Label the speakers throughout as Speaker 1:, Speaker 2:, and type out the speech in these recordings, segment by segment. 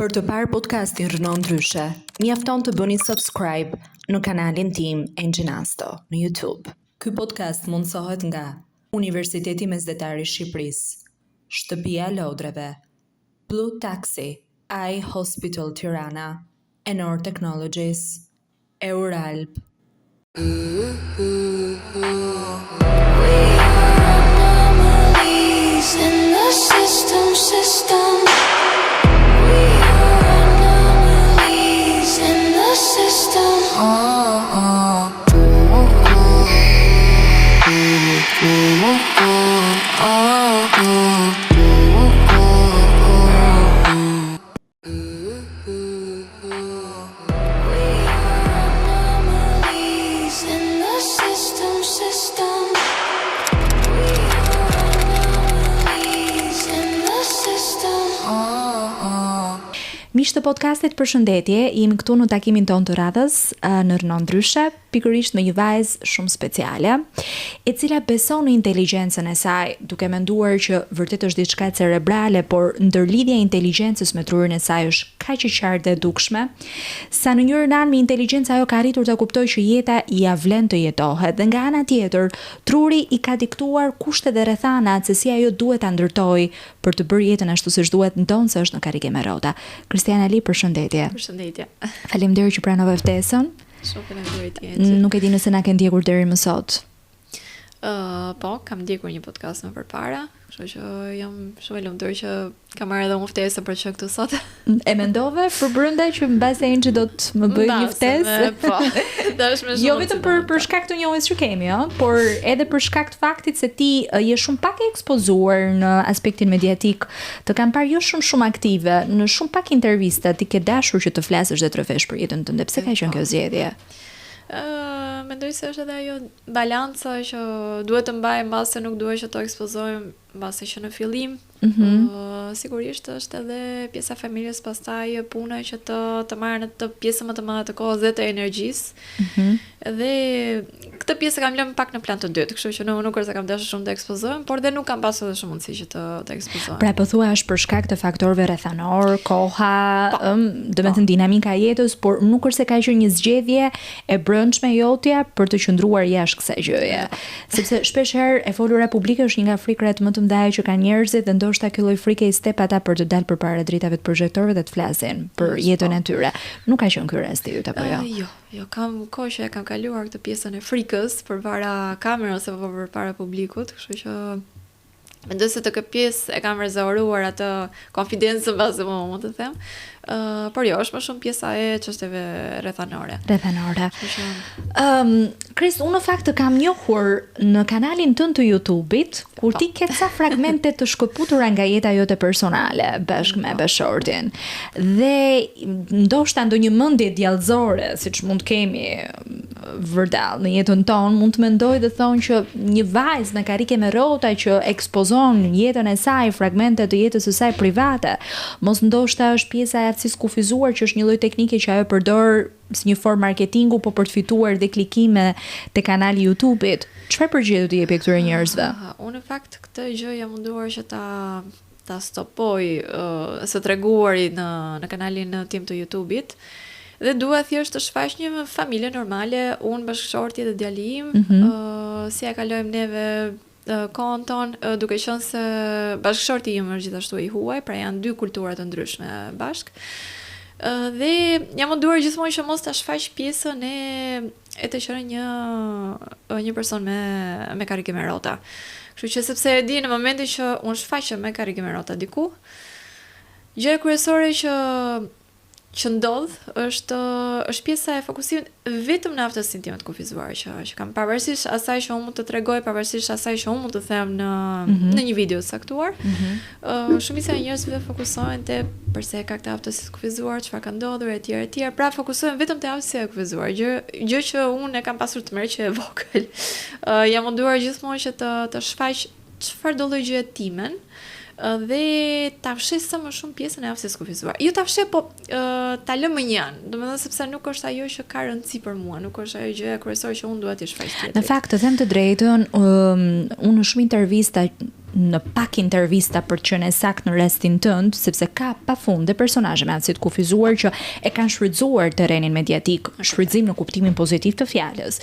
Speaker 1: Për të parë podcastin Rënon Ndryshe, mjafton të bëni subscribe në kanalin tim Engjinasto në YouTube. Ky podcast mundsohet nga Universiteti Mesdhetar i Shqipërisë, Shtëpia e Lodreve, Blue Taxi, iHospital Tirana, Enor Technologies, Euralp.
Speaker 2: In the system. We are anomalies in the system. We are anomalies in the system. We are anomalies in the system.
Speaker 3: Miq të podcastit, përshëndetje. Jemi këtu në takimin tonë të radhës në Rënon Ndryshe, pikërisht me një vajzë shumë speciale, e cila beson në inteligjencën e saj, duke menduar që vërtet është diçka cerebrale, por ndërlidhja e inteligjencës me trurin e saj është kaq e qartë dhe dukshme, sa në njërin anë me inteligjencë ajo ka arritur të kuptojë që jeta ia vlen të jetohet, dhe nga ana tjetër, truri i ka diktuar kushtet dhe rrethanat se si ajo duhet ta ndërtojë për të bërë jetën ashtu siç duhet, ndonë se është në karrige me rrota. Kristiana Ali, përshëndetje.
Speaker 4: Përshëndetje.
Speaker 3: Faleminderit që pranove ftesën.
Speaker 4: Shumë faleminderit Jeci.
Speaker 3: Nuk e di nëse na ke ndjekur deri më sot.
Speaker 4: Po, kam ndjekur një podcast më përpara, kështu që jam shumë e lumtur që kam marrë edhe unë ftesën për të qenë këtu sot.
Speaker 3: E mendove përbrenda që mbase Enxhi do të më bëjë një ftesë?
Speaker 4: Po. Dashme shumë.
Speaker 3: Jo vetëm për shkak të njohjes që kemi, por edhe për shkak të faktit se ti je shumë pak e ekspozuar në aspektin mediatik. Të kam parë jo shumë aktive në shumë pak intervista, ti ke dashur që të flasësh dhe të rrëfesh për jetën tënde. Pse ka qenë kjo zgjedhje?
Speaker 4: Mendoj se është edhe ajo balanca që duhet të mbajmë, mbase nuk duhet që të ekspozojmë, mbase që në fillim. Sigurisht është edhe pjesa e familjes, pastaj puna që të marrë në të pjesën më të madhe të kohës dhe të energjisë. Dhe këtë pjesë kam lënë pak në plan të dytë, kështu që nuk është se kam dashur shumë të ekspozojmë, por dhe nuk kam pasur edhe shumë mundësi që të ekspozojmë.
Speaker 3: Pra po thua është për shkak të faktorëve rrethanor, koha, do të thënë dinamika e jetës, por nuk është se ka qenë një zgjedhje e brendshme jotja për të qëndruar jashtë kësaj gjëje. Sepse shpesh herë e folura publike është një nga frikrat më të mëdha që kanë njerëzit, dhe ndoshta ky lloj frike i step ata për të dalë përpara dritave të projektorëve dhe të flasin për jetën e tyre. Nuk ka qenë ky rasti yt apo jo?
Speaker 4: Jo, kam kohë që e kam kaluar këtë pjesën e frikës përpara kamerës apo përpara publikut, kështu që mendoj se të këtë pjesë e kam rezervuar atë konfidencën bashkë më mund të them. Por jo, është më shumë pjesa e çështjeve rrethanore.
Speaker 3: Kris, unë në fakt të kam njohur në kanalin tënd të YouTube-it, kur ti ke ca fragmente të shkëputura nga jeta jote personale bashkë me bashortin. Dhe ndoshta ndonjë mendje djallëzore, siç mund të kemi vërdall në jetën tonë, mund të mendoj dhe thonë që një vajzë në karrige me rrota që ekspozon jetën e saj, fragmente të jetës së saj private, mos ndoshta është pjesa e aftësisë kufizuar, që është një lloj teknike që ajo përdor si një formë marketingu, po për të fituar dhe klikime te kanali YouTube-it. Çfarë përgjigje do t'i jepi këtyre njerëzve?
Speaker 4: Unë në fakt këtë gjë jam munduar që ta stopoj së treguari në kanalin tim të YouTube-it. Dhe dua thjesht të shfaq një familje normale, unë bashkëshorti dhe djali im, si e kalojmë neve kohën tonë, duke qenë se bashkëshorti im është gjithashtu i huaj, pra janë dy kultura të ndryshme bashk. Dhe jam munduar gjithmonë që mos ta shfaq pjesën e të qenë një person me karrige me rrota. Kështu që sepse e di në momentin që unë shfaqem me karrige me rrota diku, gjëja kryesore që ndodh është pjesa e fokusimit vetëm në aftësinë time të kufizuar që kam, pavarësisht asaj që unë mund të tregoj, pavarësisht asaj që unë mund të them në një video të saktuar. Shumica e njerëzve fokusohen te përse ka këtë aftësi të kufizuar, çfarë ka ndodhur etj. Pra fokusohen vetëm te aftësia e kufizuar, gjë që unë e kam pasur të merr që e vogël. Jam munduar gjithmonë që të shfaq çfarë do lloj gjëje timen, dhe ta fshes sa më shumë pjesën e aftësisë kufizuar. Jo ta fshes, po ta lë më njan. Domethënë sepse nuk është ajo që ka rëndësi për mua, nuk është ajo gjëja kryesore që unë dua t'i shfaq tjetrit.
Speaker 3: Në fakt, të them të drejtën, unë në shumë intervista në pak intervista për të qenë sakt në rastin tënd, sepse ka pafund dhe personazhe me aftësi të kufizuar që e kanë shfrytzuar terrenin mediatik, shfrytëzim në kuptimin pozitiv të fjalës.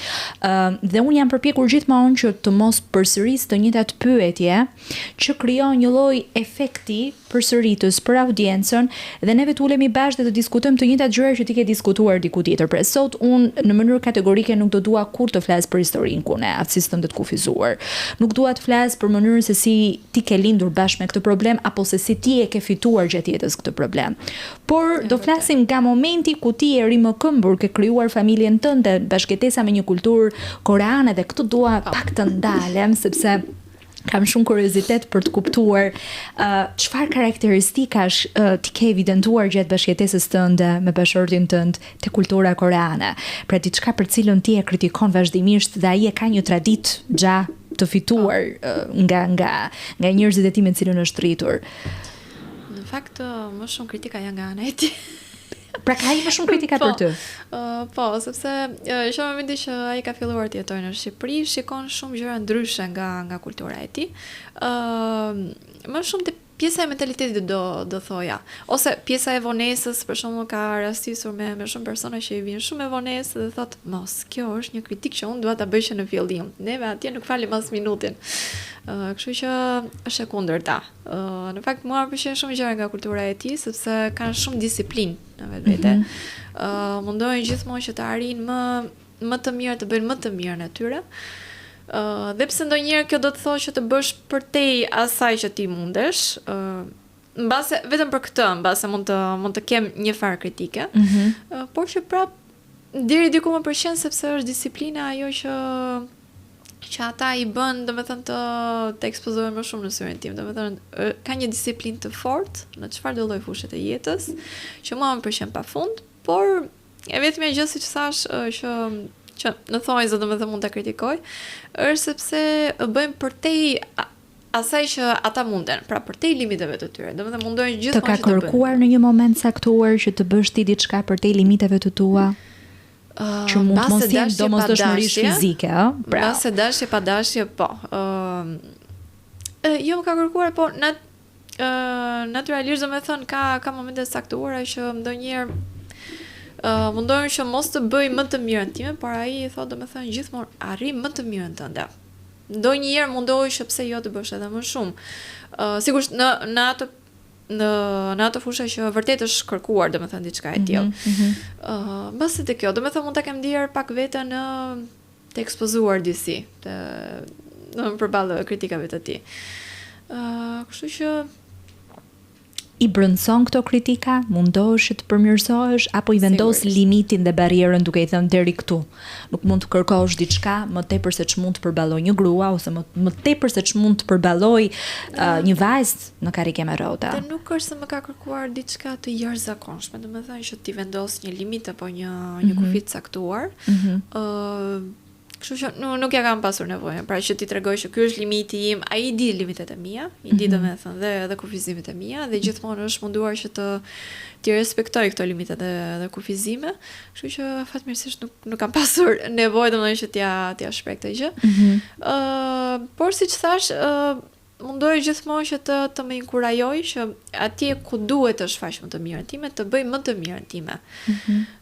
Speaker 3: Dhe unë jam përpjekur gjithmonë që të mos përsëris të njëjtat pyetje që krijon një lloj efekti përsëritës për audiencën dhe neve të ulemi bashkë dhe të diskutojmë të njëjtat gjëra që ti ke diskutuar diku tjetër. Pra sot unë në mënyrë kategorike nuk do dua kur të flas për historinë ku ne aftësisë tënde të kufizuar. Nuk dua të flas për mënyrën se si ti ke lindur bashkë me këtë problem apo se si ti e ke fituar gjatë jetës këtë problem. Por do flasim nga momenti ku ti je më këmbur, ke krijuar familjen tënde, bashkëtesa me një kulturë koreane dhe këtu dua pak të ndalem sepse kam shumë kuriozitet për të kuptuar çfarë karakteristikash ti ke evidentuar gjatë bashkëtesës tënde me bashortin tënd te kultura koreane. Pra diçka për cilën ti e kritikon vazhdimisht dhe ai e ka një traditë gjatë të fituar nga njerëzit e tij me të cilën është rritur.
Speaker 4: Në fakt, më shumë kritika janë nga ana e tij.
Speaker 3: Pra ka më shumë kritika për ty.
Speaker 4: Po, sepse që momenti që ai ka filluar të jetojë në Shqipëri, shikon shumë gjëra ndryshe nga kultura e tij. Më shumë te pjesa e mentalitetit do thoja, ose pjesa e vonesës, për shembull ka rastisur me shumë persona që i vinë shumë e vonesë dhe thotë, mos, kjo është një kritik që unë dua ta bëj në fillim. Neve atje nuk falim as minutin. Kështu që është e kundërta. Në fakt mua më pëlqen shumë gjëra nga kultura e tij sepse kanë shumë disiplinë në vetvete. Mundohen gjithmonë që të arrijnë më të mirë, të bëjnë më të mirën e tyre. Dhe pse ndonjëherë kjo do të thotë që të bësh përtej asaj që ti mundesh, mbase vetëm për këtë, mbase mund të kem një farë kritike, por që prap deri diku më pëlqen sepse është disiplina ajo që ata i bën, domethënë të ekspozohen më shumë në syrin tim, domethënë ka një disiplinë të fortë në çfarëdo lloj fushë të jetës, që mua më pëlqen pafund, por e vetmja gjë siç thash që në thonjë domethënë mund ta kritikoj, është sepse bëjmë përtej asaj që ata munden, pra përtej limiteve të tyre. Domethënë mundojnë gjithmonë
Speaker 3: të ka kërkuar në një moment caktuar që të bësh ti diçka përtej limiteve të tua? Që mund të mos jenë domosdoshmërisht fizike, ëh?
Speaker 4: Mbase dashje pa dashje, po. Jo më ka kërkuar, po natyrisht domethënë ka momente caktuara që ndonjëherë mundohen që mos të bëj më të mirën time, por ai i thotë domethënë gjithmonë arri më të mirën tënde. Ndonjëherë mundohej që pse jo të bësh edhe më shumë. Sigurisht në ato fusha që vërtet është kërkuar domethënë diçka e tillë. Mbase te kjo, domethënë mund ta kem ndier pak veten të ekspozuar disi, në përballë kritikave të tij. Kështu që
Speaker 3: i brëndson këto kritika, mundohesh të përmirësohesh apo i vendos limitin dhe barrierën duke i thënë deri këtu. Nuk mund të kërkosh diçka më tepër se ç'mund të përballoj një grua ose më tepër se ç'mund të përballoj një vajzë në karrike me rrota.
Speaker 4: Dhe nuk është se më ka kërkuar diçka të jashtëzakonshme, domethënë që ti vendos një limit apo një kufi të caktuar. Kështu që nuk ja kam pasur nevojën, pra që ti tregoj që ky është limiti im, ai di limitet e mia, i di domethënë dhe kufizimet e mia dhe gjithmonë është munduar që ti respektoj këto limite dhe kufizime. Kështu që fatmirësisht nuk kam pasur nevojë domethënë që t'ja shpreh këtë gjë. Por siç thash, mundoj gjithmonë që të më inkurajoj që atje ku duhet të shfaq më të mirën time, të bëj më të mirën time.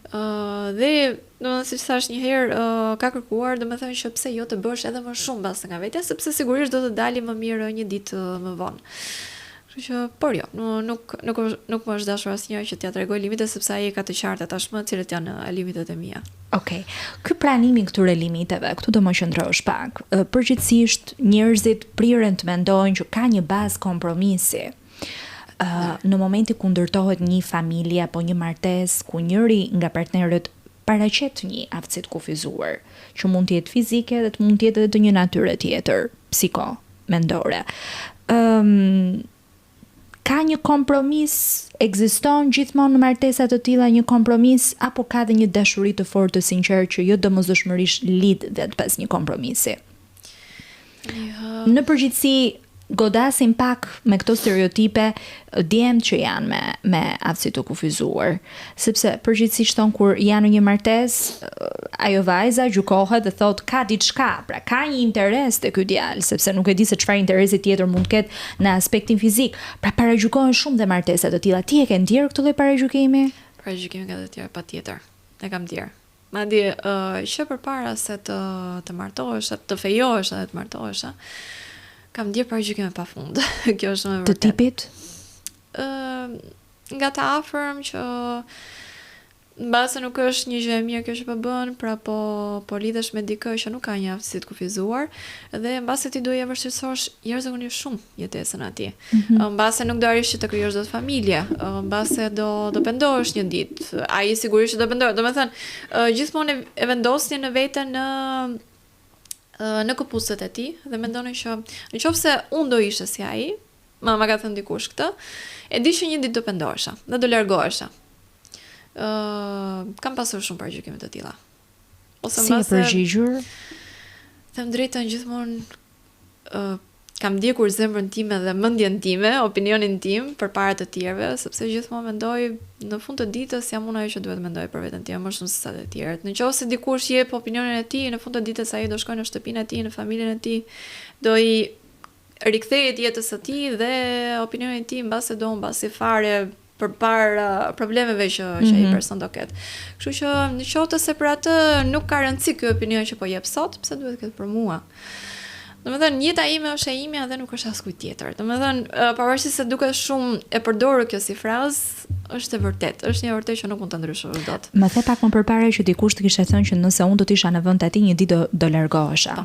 Speaker 4: Dhe domethënë siç thash një herë ka kërkuar domethënë që pse jo të bësh edhe më shumë mbas nga vetja, sepse sigurisht do të dali më mirë një ditë më vonë. Kështu që por jo, nuk më është dashur asnjëherë që t'ia tregoj limite sepse ai ka të qarta tashmë cilët janë limitet e mia.
Speaker 3: Okej. Ky pranimi këtyre limiteve, këtu do më qëndrosh pak. Përgjithsisht njerëzit priren të mendojnë që ka një bazë kompromisi. Në momenti ku ndërtohet një familje apo një martesë ku njëri nga partnerët paraqet një aftësi të kufizuar, që mund të jetë fizike dhe mund të jetë edhe të një natyre tjetër, mendore. Ka një kompromis, ekziston gjithmonë në martesa të tilla një kompromis apo ka dhe një dashuri të fortë të sinqertë që jo domosdoshmërisht lidhet pas një kompromisi? Në përgjithësi godasim pak me këto stereotipe djemt që janë me aftësi të kufizuar, sepse përgjithsisht ton kur janë në një martesë, ajo vajza gjykohet dhe thot ka diçka, pra ka një interes te ky djalë, sepse nuk e di se çfarë interesi tjetër mund të ketë në aspektin fizik. Pra paragjykohen shumë dhe martesa të tilla. Ti e ke ndier këtë lloj paragjykimi?
Speaker 4: Paragjykimi ka të tjerë patjetër. E kam ndier. Madje që përpara se të martohesha, të fejohesha dhe të martohesha, kam ndier paragjykime pafund. Kjo është shumë e vërtetë.
Speaker 3: Të tipit?
Speaker 4: Nga të afërm që mbase nuk është një gjë e mirë kjo që po bën, pra po lidhesh me dikë që nuk ka një aftësi të kufizuar dhe mbase ti do ja vështirësosh jashtëzakonisht shumë jetesën atij. Mbase nuk do arish që të krijosh dot familje, mbase do pendohesh një ditë. Ai sigurisht do pendohet. Domethënë, gjithmonë e vendosni në veten në këpucët e tij dhe mendonin që nëse unë do isha si ai, ma ka thënë dikush këtë, e di që një ditë do pendohesha dhe do largohesha. Kam pasur shumë paragjykime të tilla. Ose
Speaker 3: si e përgjigjur?
Speaker 4: Them drejtën, gjithmonë kam ndjekur zemrën time dhe mendjen time, opinionin tim përpara të tjerëve, sepse gjithmonë mendoj në fund të ditës jam unë ajo që duhet mendoj për veten time më shumë se sa të tjerët. Nëse dikush jep opinionin e tij, në fund të ditës ai do shkojë në shtëpinë e tij, në familjen e tij, do i rikthehet jetës së tij dhe opinioni i tij mbase fare përpara problemeve që ai person do ketë. Kështu që nëse se për atë nuk ka rëndësi ky opinion që po jep sot, pse duhet të ketë për mua? Domethënë jeta ime është e imja dhe nuk është as kujt tjetër. Domethënë pavarësisht se duket shumë e përdorur kjo si frazë, është e vërtetë. Është një vërtetë që nuk mund ta ndryshosh dot.
Speaker 3: Më the pak më përpara që dikush të kishte thënë që nëse unë do të isha në vend të atij një ditë do largohesha.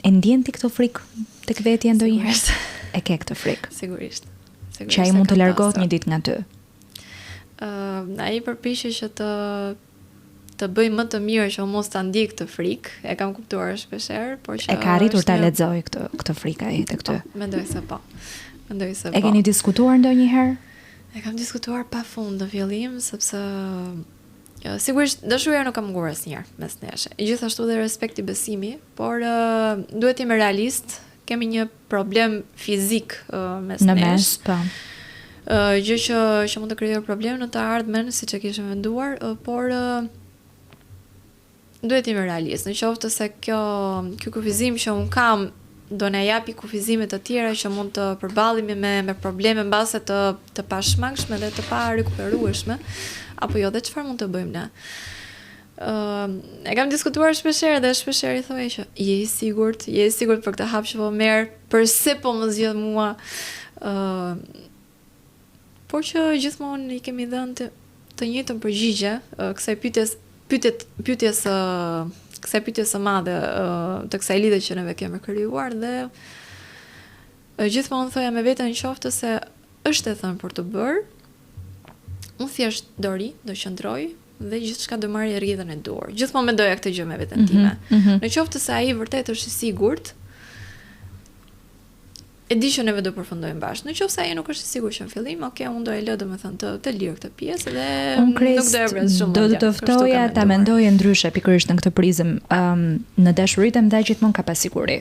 Speaker 3: E ndjen ti këtë frikë tek vetja ndonjëherë? E ke këtë frikë?
Speaker 4: Sigurisht.
Speaker 3: Që ai mund të largohet një ditë nga ty.
Speaker 4: Ai përpiqet që të bëj më të mirë që mos ta ndjej këtë frikë. E kam kuptuar shpeshherë, por që
Speaker 3: e ka arritur ta lexoj këtë frikë ai tek ty.
Speaker 4: Mendoj se po.
Speaker 3: E keni diskutuar ndonjëherë?
Speaker 4: E kam diskutuar pafund në fillim, sepse sigurisht dashuria nuk ka munguar asnjëherë mes nesh. Gjithashtu dhe respekti, besimi, por duhet të jemi realist. Kemi një problem fizik mes nesh.
Speaker 3: Në mes, po.
Speaker 4: Gjë që mund të krijojë problem në të ardhmen, siç e kishim menduar, por duhet të jemi realist. Në qoftë se ky kufizim që un kam do na japi kufizime të tjera që mund të përballemi me probleme mbase të pashmangshme dhe të pa rikuperueshme, apo jo, dhe çfarë mund të bëjmë ne? E kam diskutuar shpeshherë dhe shpeshherë i thoj që je i sigurt për këtë hap që po merr, përse po më zgjedh mua, por që gjithmonë i kemi dhënë të njëjtën përgjigje kësaj pyetjes së madhe, të kësaj lidhje që neve kemi krijuar dhe gjithmonë thoja me veten qoftë se është e thënë për të bërë, unë thjesht do qëndroj dhe gjithçka do marrë rrjedhën e duhur. Gjithmonë mendoja këtë gjë me veten time. Në qoftë se ai vërtet është i sigurt, e di që neve do përfundojmë bashkë. Në qoftë se ai nuk është i sigurt që në fillim, unë do e lë domethënë të lirë këtë pjesë dhe nuk do e vres shumë.
Speaker 3: Do të ftoja ta mendoje ndryshe pikërisht në këtë prizëm. Në dashuritë e mëdha gjithmonë ka pasiguri.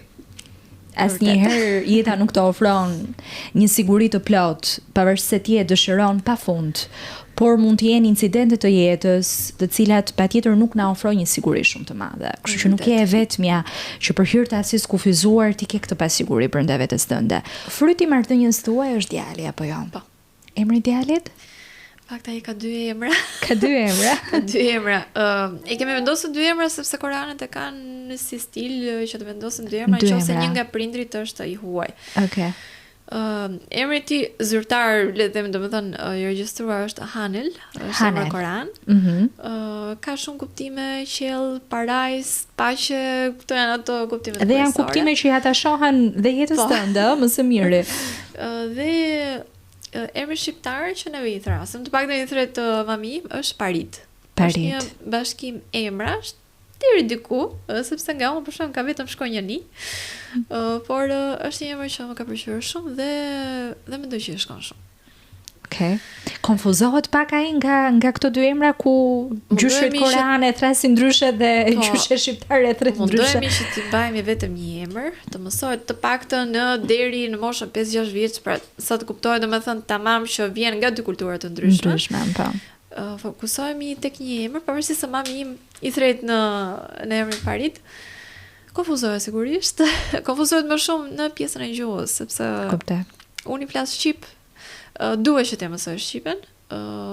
Speaker 3: Asnjëherë jeta nuk të ofron një siguri të plot, pavarësisht se ti e dëshiron pafund. Por mund të jenë incidente të jetës, të cilat patjetër nuk na ofrojnë një siguri shumë të madhe. Kështu që nuk je e vetmja që për hir të asnjë kufizuar ti ke këtë pasiguri brenda vetes tënde. Fryti i marrëdhënies tuaj është djali apo jo?
Speaker 4: Po.
Speaker 3: Emri i djalit?
Speaker 4: Fakta ai ka 2 emra.
Speaker 3: Ka 2 emra.
Speaker 4: Ka 2 emra. E kemi vendosur 2 emra sepse koreanët e kanë si stil që të vendosin 2 emra, nëse një nga prindrit është i huaj.
Speaker 3: Okej.
Speaker 4: Emri i tij zyrtar, le të them, domethënë i regjistruar është Hanel, është emri korean. Ka shumë kuptime, qell, parajs, paqe, këto janë ato kuptime.
Speaker 3: Dhe janë kuptime që ja ta shohan dhe jetës tënde, më së miri.
Speaker 4: Dhe emri shqiptar që neve i thrasëm, të paktën i thret mami, është Parit. Është një bashkim emrash deri diku, sepse nga unë për shkak ka vetëm shkronjani. Por është një emër që më ka pëlqyer shumë dhe mendoj që shkon shumë.
Speaker 3: Okej. Konfuzohet pak ai nga këto 2 emra ku gjyshet koreane thrasin ndryshe dhe gjyshet shqiptare thrasin ndryshe.
Speaker 4: Mundohemi që të bëjmë vetëm një emër, të mësohet të paktën deri në moshën 5-6 vjeç, pra sa të kuptohet domethënë tamam që vjen nga 2 kultura të ndryshme.
Speaker 3: Po.
Speaker 4: fokusohemi tek një emër, pavarësisht se mami im i thret në emrin Farid. Konfuzohet sigurisht. Konfuzohet më shumë në pjesën e gjuhës, sepse
Speaker 3: Kuptoj.
Speaker 4: unë i flas shqip, duhet që të mësoj shqipen.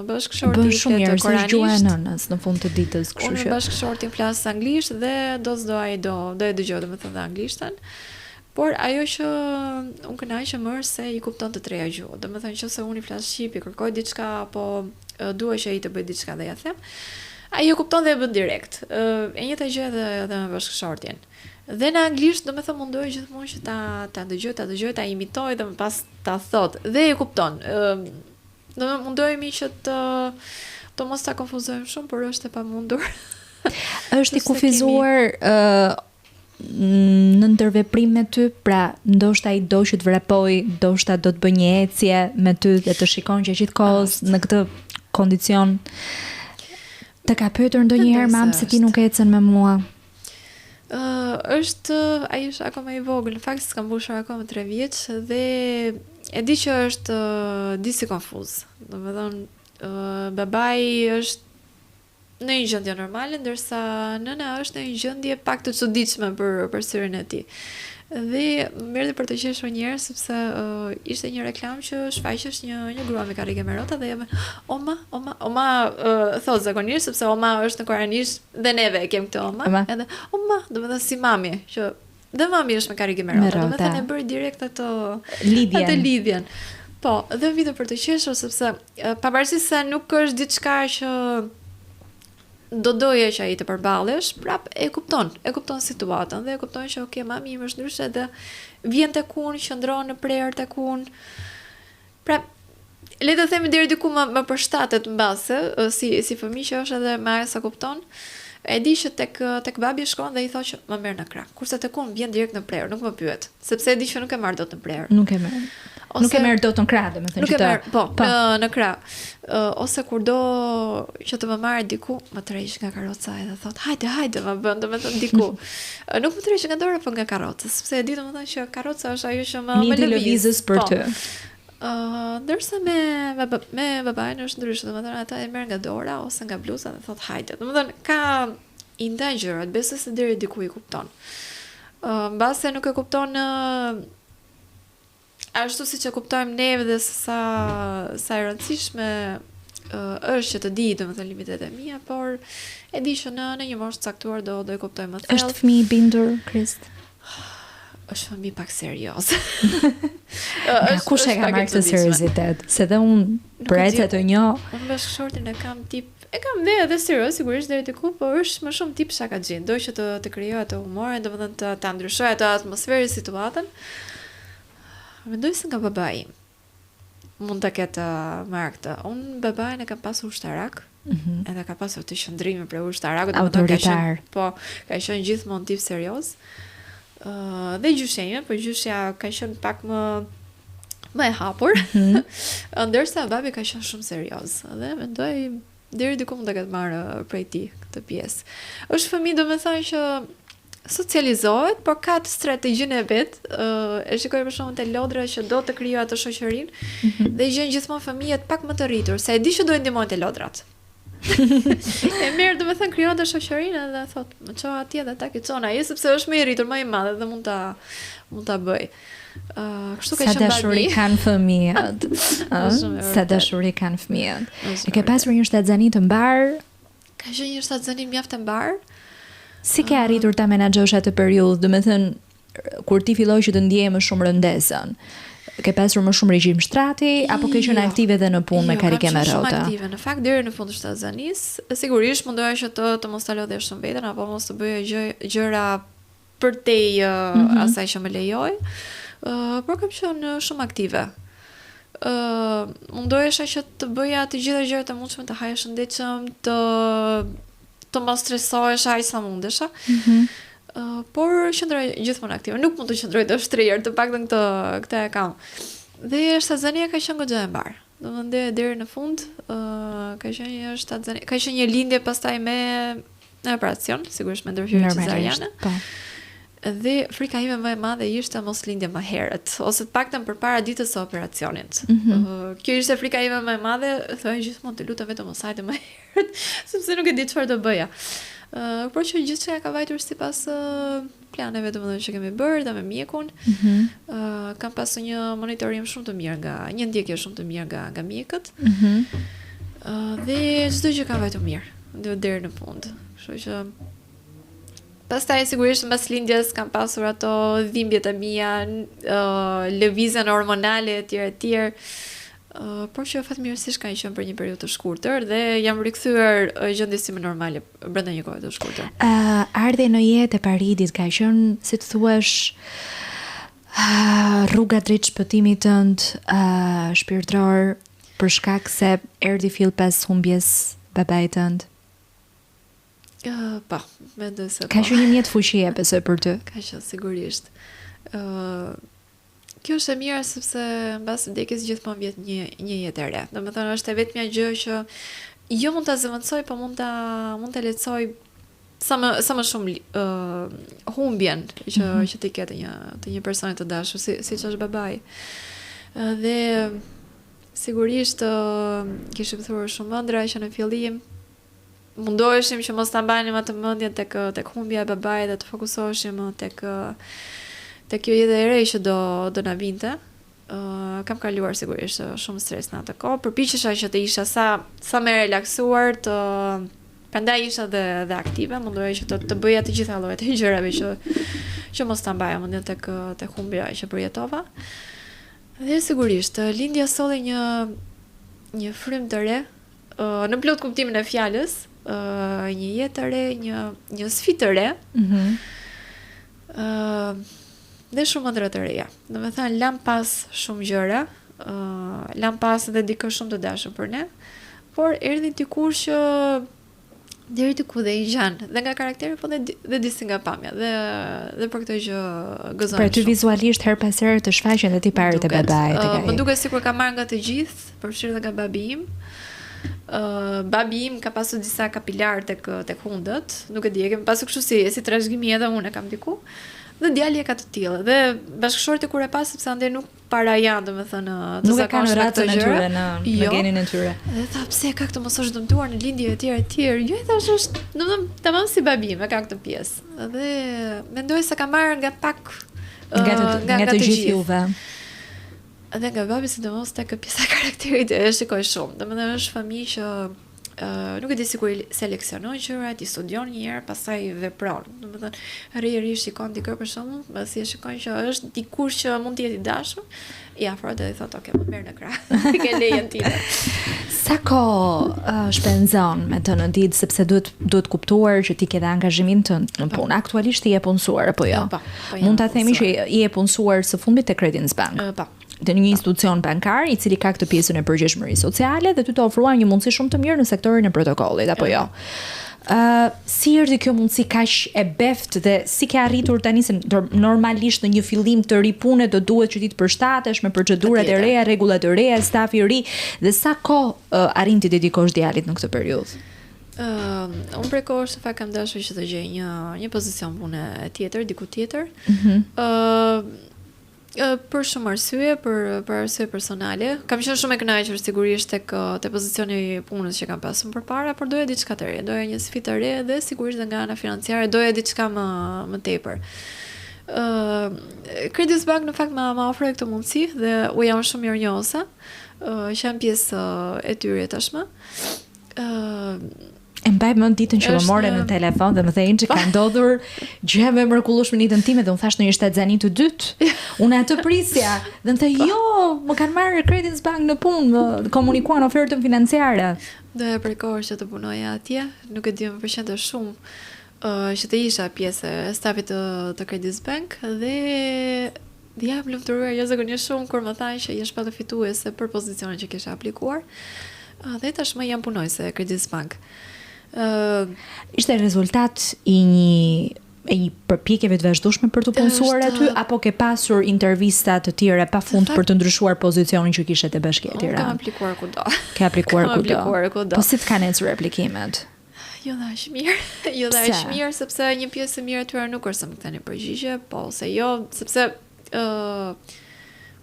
Speaker 4: Bashkëshorti
Speaker 3: Bën
Speaker 4: i
Speaker 3: shumë
Speaker 4: flet
Speaker 3: mirë se është gjuha e
Speaker 4: koranisht.
Speaker 3: nënës në fund të ditës, kështu
Speaker 4: Unë
Speaker 3: që
Speaker 4: bashkëshortin flas anglisht dhe do e dëgjoj domethënë dhe anglishtën. Por ajo që unë kënaqem më është se i kupton të treja gjuhë. Domethënë nëse unë i flas shqip, i kërkoj diçka apo dua që ai të bëjë diçka dhe ja them, ai e kupton dhe e bën direkt. E njëjta gjë edhe me bashkëshortin. Dhe në anglisht domethënë mundoj gjithmonë që ta dëgjoj, ta imitoj dhe më pas ta thot dhe e kupton. Domethënë mundohemi që të mos ta konfuzojmë shumë, por është e pamundur.
Speaker 3: është i
Speaker 4: Nëse
Speaker 3: kufizuar në ndërveprim me ty, pra ndoshta ai do që të vrapoj, ndoshta do të bëj një ecje me ty dhe të shikon që gjithkohës në këtë kondicion. Të ka pyetur ndonjëherë mam se ti nuk ecën me mua?
Speaker 4: Ai është akoma i vogël, në fakt s'ka mbushur akoma 3 vjeç dhe e di që është disi konfuz. Domethënë babai është në një gjendje normale, ndërsa nëna është në një gjendje pak të çuditshme për syrin e tij. Dhe më erdhi për të qeshur një herë sepse ishte një reklam që shfaqesh një grua me karrige me rrota dhe jam oma thot zakonisht sepse oma është në koranisht dhe neve e kem këtë oma. Edhe oma, domethënë si mami, që dhe mami është me karrige me rrota. Domethënë e bëri direkt atë lidhjen. Po, dhe vite për të qeshur sepse pavarësisht se nuk është diçka që do doje që ai të përballesh, prap e kupton situatën dhe e kupton që okay, mami im është ndryshe dhe vjen tek unë, qëndron në prerë tek unë. Pra, le të themi deri diku më përshtatet mbase, si fëmijë që është edhe më sa kupton. E di që tek babi shkon dhe i thotë që më merr në krah. Kurse tek unë vjen direkt në prerë, nuk më pyet, sepse e di që nuk e marr dot në prerë.
Speaker 3: Nuk e merr. Nuk e merr dot në krah, domethënë
Speaker 4: që të në krah. Ose kurdo që të më marrë diku, më tërheq nga karroca edhe thot, hajde më bën, domethënë diku. Nuk më tërheq nga dora, po nga karroca, sepse e di domethënë që karroca është ajo që më
Speaker 3: lëvizës për ty.
Speaker 4: Ndërsa me babain është ndryshe, domethënë ata e merr nga dora ose nga bluza dhe thot hajde. Domethënë ka i ndaj gjërat, besoj se deri diku i kupton. Mbase nuk e kupton ashtu siç e kuptojmë neve dhe sa e rëndësishme është që të di domethënë limitet e mia, por e di që në një moshë caktuar do e kuptoj më thellë.
Speaker 3: Është fëmijë i bindur, Krist?
Speaker 4: Është fëmijë pak serioz.
Speaker 3: Kush e ka marrë këtë seriozitet? Se dhe unë për ecë të njoh.
Speaker 4: Unë bashkëshortin e kam dhe edhe serioz, sigurisht deri diku, por është më shumë tip shakaxhin. Do që të krijojë atë humorin, domethënë ta ndryshojë atë atmosferë, situatën. Mendoj se nga babai mund të ketë marrë këtë. Unë babain e kam pasur ushtarak, edhe ka pasur të qëndrime për ushtarakut,
Speaker 3: autoritar.
Speaker 4: Ka qenë gjithmonë tip serioz. Dhe gjyshja, po gjyshja ka qenë pak më e hapur. Ndërsa babi ka qenë shumë serioz. Dhe mendoj deri diku mund të ketë marrë prej tij këtë pjesë. Është fëmijë domethënë që socializohet, por ka të strategjinë e vet. E shikoj për shembull te lodra që do të krijojë atë shoqërinë dhe gjen gjithmonë fëmijët pak më të rritur, se e di që do i ndihmojnë te lodrat. E merr domethënë krijon të shoqërinë dhe thot, "Më çoj atje dhe ta kicon ai sepse është më i rritur, më i madh dhe mund ta bëj." Kështu ka qenë babi.
Speaker 3: Sa dashuri kanë fëmijët. Sa dashuri kanë fëmijët. E ke pasur një shtatzani të mbar?
Speaker 4: Ka qenë një shtatzani mjaft të mbar.
Speaker 3: Si ke arritur ta menaxhosh atë periudhë, domethënë kur ti filloi që të ndiheje më shumë rëndesën? Ke pasur më shumë regjim shtrati apo ke qenë aktive edhe në punë me karrige me rrota?
Speaker 4: Shumë aktive. Në fakt deri në fund të shtatzanisë, sigurisht mundoja që të mos ta lodhej shumë veten apo mos të bëja gjëra përtej asaj që më lejoj. Por kam qenë shumë aktive. Mundohesha që të bëja të gjitha gjërat e mundshme, të haja shëndetshëm, të mos stresohesha aq sa mundesha. Por qëndroj gjithmonë aktive. Nuk mund të qëndroj të shtrirë, të paktën këtë e kam. Dhe shtatzania ka qenë goxha e mbar. Domethënë deri në fund ka qenë një shtatzani, ka qenë një lindje pastaj me operacion, sigurisht me ndërhyrje cesariane. Dhe frika ime më e madhe ishte mos lindje më herët, ose të paktën përpara ditës së operacionit. Kjo ishte frika ime më e madhe, thoya gjithmonë të lutem vetëm mos hajde më herët, sepse nuk e di çfarë do bëja. Por që gjithçka ka vajtur sipas planeve domethënë që kemi bërë dhe me mjekun. Kam pasur një monitorim shumë të mirë një ndjekje shumë të mirë nga mjekët. Dhe çdo gjë ka vajtur mirë deri në fund. Kështu që pastaj sigurisht mbas lindjes kam pasur ato dhimbjet e mia, lëvizjen hormonale etj. Por që fatmirësisht kanë qenë për një periudhë të shkurtër dhe jam rikthyer gjendjes time normale brenda një kohe të shkurtër.
Speaker 3: Ardhe në jetë e paridit ka qenë, si të thuash, rruga drejt shpëtimit tënd shpirtëror për shkak se erdhi fill pas humbjes babait tënd.
Speaker 4: Po, mendoj se
Speaker 3: Ka qenë një mjet fuqie besoj për ty.
Speaker 4: Ka qenë sigurisht. Kjo është e mirë sepse mbas vdekjes gjithmonë vjet një jetë e re. Domethënë është e vetmja gjë që jo mund ta zëvendësoj, po mund ta lehtësoj sa më shumë humbjen që ti ke të një personi të dashur, siç është babai. Dhe sigurisht kishim thurur shumë ëndra që në fillim mundoheshim që mos ta mbajnim atë mendjen tek humbja e babait dhe të fokusoheshim tek kjo jetë e re që do na vinte. Kam kaluar sigurisht shumë stres në atë kohë. Përpiqesha që të isha sa më relaksuar, prandaj isha dhe aktive, mundohej që të bëja të gjitha llojet e gjërave që mos ta mbaja mendjen tek humbja që përjetova. Dhe sigurisht lindja solli një frym të re, në plot kuptimin e fjalës, një jetë të re, një sfidë të re. Dhe shumë ëndra të reja. Domethënë lam pas shumë gjëra, lam pas edhe dikë shumë të dashur për ne, por erdhi dikur që deri diku dhe i gjan, dhe nga karakteri po dhe disi nga pamja, dhe për këtë gjë gëzon.
Speaker 3: Pra ty vizualisht her pas here të shfaqen dhe ti parë të babait tek ai.
Speaker 4: Më duket sikur ka marrë nga të gjithë, përfshirë dhe nga babi im. Babi im ka pasur disa kapilar tek hundët, nuk e di, e kemi pasur kështu si trashëgimi edhe unë e kam diku. Dhe djali e ka të tillë. Dhe bashkëshorti kur e pas sepse ande nuk para janë, domethënë, të zakonshme
Speaker 3: këtë gjë në genin e tyre.
Speaker 4: Dhe tha pse ka këtë mos është dëmtuar në lindje etj. Jo, i thash është, domethënë, tamam si babi im e ka këtë pjesë. Dhe mendoj se ka marrë nga pak
Speaker 3: nga të gjithë juve.
Speaker 4: Dhe nga babi sidomos tek pjesa e karakterit e shikoj shumë. Domethënë është familje që nuk e di sikur i seleksionon gjërat, i studion një herë, pastaj vepron. Domethënë rri shikon dikë për shembull, pasi e shikon që është dikush që mund të jetë i dashur, i afrohet dhe i thotë, "Ok, më merr në krah." Ke lejen time.
Speaker 3: Sa kohë shpenzon me të në ditë, sepse duhet kuptuar që ti ke dhe angazhimin tënd në punë. Aktualisht je punësuar apo jo? Mund ta themi që je punësuar së fundit te Credit Bank.
Speaker 4: Po.
Speaker 3: Të një institucion bankar i cili ka këtë pjesën e përgjegjshmërisë sociale dhe ty të ofruar një mundësi shumë të mirë në sektorin e protokollit apo jo. Si erdhi kjo mundësi kaq e beft dhe si ke arritur tani se normalisht në një fillim të ri pune do duhet që ti të përshtatesh me procedurat e reja, rregullat e reja, stafi i ri, dhe sa kohë arrin ti dedikosh djalit në këtë periudhë?
Speaker 4: Unë prej kohësh se kam dashur që të gjej një pozicion pune tjetër, diku tjetër. Për shumë arsye, për arsye personale. Kam qenë shumë e kënaqur sigurisht tek pozicioni i punës që kam pasur përpara, por doja diçka të re, doja një sfidë të re dhe sigurisht nga ana financiare doja diçka më tepër. Credit Bank në fakt ma ofroi këtë mundësi dhe u jam shumë mirënjohëse, që jam pjesë e tyre tashmë.
Speaker 3: E mbaj mend ditën që më more në telefon dhe më thënë që ka ndodhur gjë më mrekullueshme në jetën time dhe unë thash në një shtatzani të dytë. Unë atë prisja dhe më thënë jo, më kanë marrë Credit Bank në punë, më komunikuan ofertën financiare.
Speaker 4: Dhe për kohë që të punoja atje, nuk e di më përqendë shumë që të isha pjesë e stafit të Credit Bank dhe jam lumturuar jashtëzakonisht shumë kur më thanë që je shpatë fituese për pozicionin që kisha aplikuar. Dhe tashmë jam punojse e Credit Bank.
Speaker 3: Ishte rezultat i një përpjekjeve të vazhdueshme për të punësuar aty apo ke pasur intervista të tjera pafund për të ndryshuar pozicionin që kishe te Bashkia e Tiranës?
Speaker 4: Kam aplikuar kudo.
Speaker 3: Ke aplikuar kudo. Po si të kanë ecur aplikimet?
Speaker 4: Jo dhe aq mirë, jo dhe aq
Speaker 3: Pse?
Speaker 4: mirë, sepse një pjesë e mirë e tyre nuk është se më ktheni përgjigje, po ose jo, sepse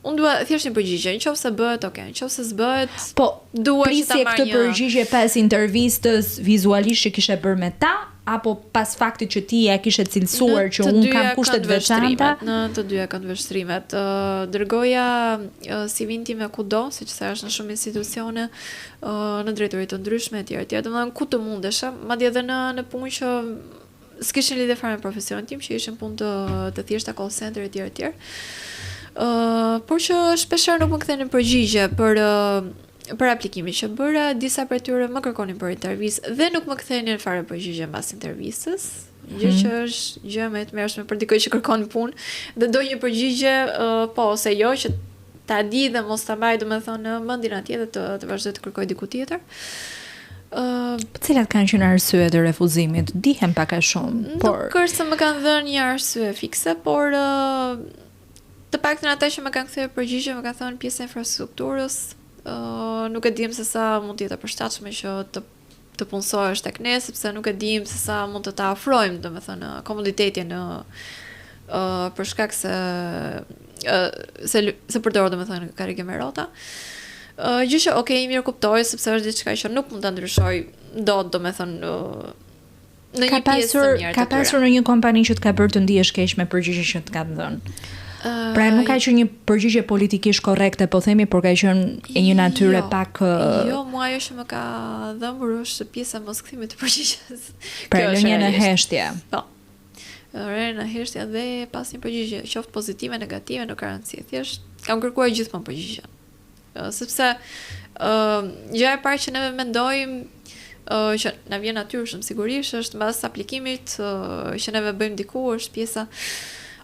Speaker 4: unë dua thjesht një përgjigje, nëse bëhet, okay, nëse s'bëhet,
Speaker 3: Po,
Speaker 4: dua që ta
Speaker 3: prisje
Speaker 4: marr
Speaker 3: këtë
Speaker 4: një
Speaker 3: përgjigje pas intervistës vizualisht që kishe bërë me ta, apo pas faktit që ti ja kishe cilësuar që unë kam kushtet veçanta?
Speaker 4: Në të dyja kanë vështrimet. Dërgoja CV-n time kudo, siç thash, në shumë institucione, në drejtori të ndryshme etj. Domethënë ku të mundesha, madje edhe në punë që s'kishin lidhje fare me profesionin tim, që ishin punë të thjeshta call center etj. Por që shpeshherë nuk më kthenin përgjigje për aplikimin që bëra, disa prej tyre më kërkonin për intervistë dhe nuk më kthenin fare përgjigje mbas intervistës, gjë që është gjë më e tmerrshme për dikë që kërkon punë dhe do një përgjigje po ose jo që ta di dhe mos ta mbaj domethënë në mendjen atje dhe të vazhdoj të kërkoj diku tjetër.
Speaker 3: Cilat kanë qenë arsyet e refuzimit? Dihem pak a shumë, por
Speaker 4: Nuk është se më kanë dhënë një arsye fikse, por të paktën ata që më kanë kthyer përgjigje më kanë thënë pjesë e infrastrukturës, nuk e dim se sa mund të jetë e përshtatshme që të punësohesh tek ne, sepse nuk e dim se sa mund të ta ofrojmë, domethënë komoditetin për shkak se përdor domethënë karrige me rrota. Gjë që okay, mirë kuptoj sepse është diçka që nuk mund ta ndryshoj dot, domethënë në një pjesë të mirë të tyre.
Speaker 3: Ka pasur në një kompani që të ka bërë të ndihesh keq me përgjigjen që të ka dhënë. Pra nuk ka qenë një përgjigje politikisht korrekte, po themi, por ka qenë e një natyre pak
Speaker 4: Jo, mua ajo që më ka dhëmbur është pjesa e moskthimit të përgjigjes.
Speaker 3: pra lënia në heshtje.
Speaker 4: Po. Rënë në heshtje dhe pas një përgjigje, qoftë pozitive, negative, nuk ka rëndësi. Thjesht kam kërkuar gjithmonë përgjigjen. Sepse gjëja e parë që ne mendojmë që na vjen natyrshëm sigurisht është mbas aplikimit që neve bëjmë diku është pjesa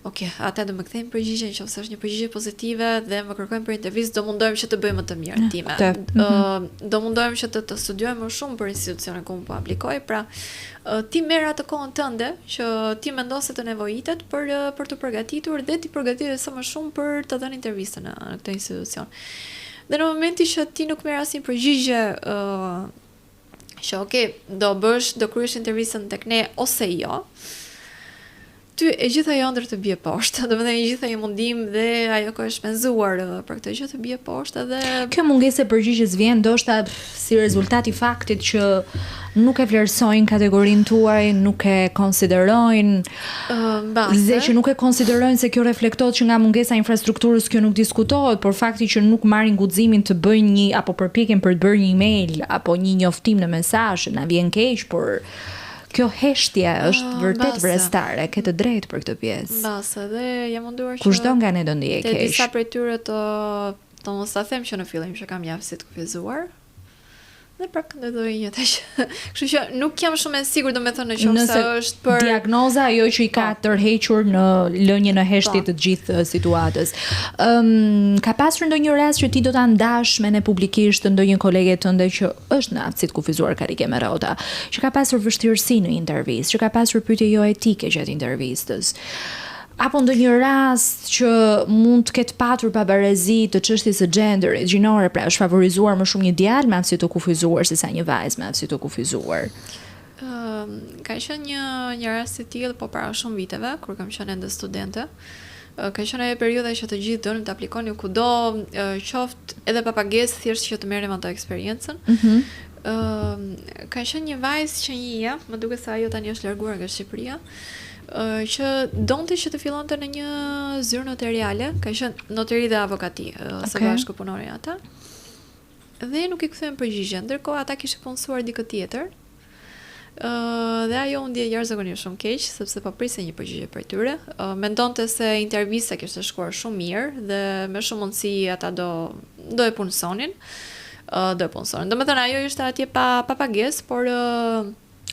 Speaker 4: ata do më kthejnë përgjigjen nëse është një përgjigje pozitive dhe më kërkojnë për intervistë, do mundojmë që të bëjmë më të mirën time. Do mundojmë që të studiojmë më shumë për institucionin ku po aplikoj, pra ti merr atë kohën tënde që ti mendon se të nevojitet për të përgatitur dhe ti përgatitesh sa më shumë për të dhënë intervistën në këtë institucion. Dhe në momentin që ti nuk merr asnjë përgjigje që do kryesh intervistën tek ne ose jo, ty e gjitha jo ndër të bie poshtë, domethënë e gjitha një mundim dhe ajo që është shpenzuar për këtë gjë të bie poshtë dhe
Speaker 3: kjo mungesë e përgjigjes vjen ndoshta si rezultat i faktit që nuk e vlerësojnë kategorinë tuaj, nuk e konsiderojnë dhe që nuk e konsiderojnë se kjo reflektohet që nga mungesa e infrastrukturës kjo nuk diskutohet, por fakti që nuk marrin guximin të bëjnë një apo përpiqen për të bërë një email apo një njoftim në mesazh, na vjen keq, por kjo heshtje është vërtet vrestare, ke të drejtë për këtë pjesë.
Speaker 4: Mbase dhe jam munduar që
Speaker 3: kushdo nga ne do ndihej keq.
Speaker 4: Te disa prej tyre të mos ta them që në fillim që kam mjaftësi të kufizuar. Dhe prap këndoj një të që. Kështu që nuk jam shumë e sigurt domethënë nëse është për
Speaker 3: diagnoza ajo që i ka tërhequr në lënje në heshtje të gjithë situatës. Ka pasur ndonjë rast që ti do ta ndash me ne publikisht ndonjë kolege tënde që është në aftësi të kufizuar karrige me rrota, që ka pasur vështirësi në intervistë, që ka pasur pyetje jo etike gjatë intervistës? Apo ndonjë rast që mund të ketë patur pavarësi të çështjes së genderit gjinore, pra është favorizuar më shumë një djalë me aftësi të kufizuar sesa një vajzë me aftësi të kufizuar?
Speaker 4: Ka qenë një rast i tillë, po para shumë viteve, kur kam qenë ende studente. Ka qenë ajo periudha që të gjithë donin të aplikoni kudo, qoftë edhe pa pagesë, thjesht që të merrnim ato eksperiencën. Ka qenë një vajzë që njihja, më duket se ajo tani është larguar nga Shqipëria, që donte që të fillonte në një zyrë notariale, ka qenë notari dhe avokati, së bashku punonin ata. Dhe nuk i kthyen përgjigje, ndërkohë ata kishin punësuar dikë tjetër. Dhe ajo u ndje jashtëzakonisht shumë keq, sepse po prisej një përgjigje prej tyre. Mendonte se intervista kishte shkuar shumë mirë dhe me shumë mundësi ata do e punësonin. Domethënë ajo ishte atje pa pagesë, por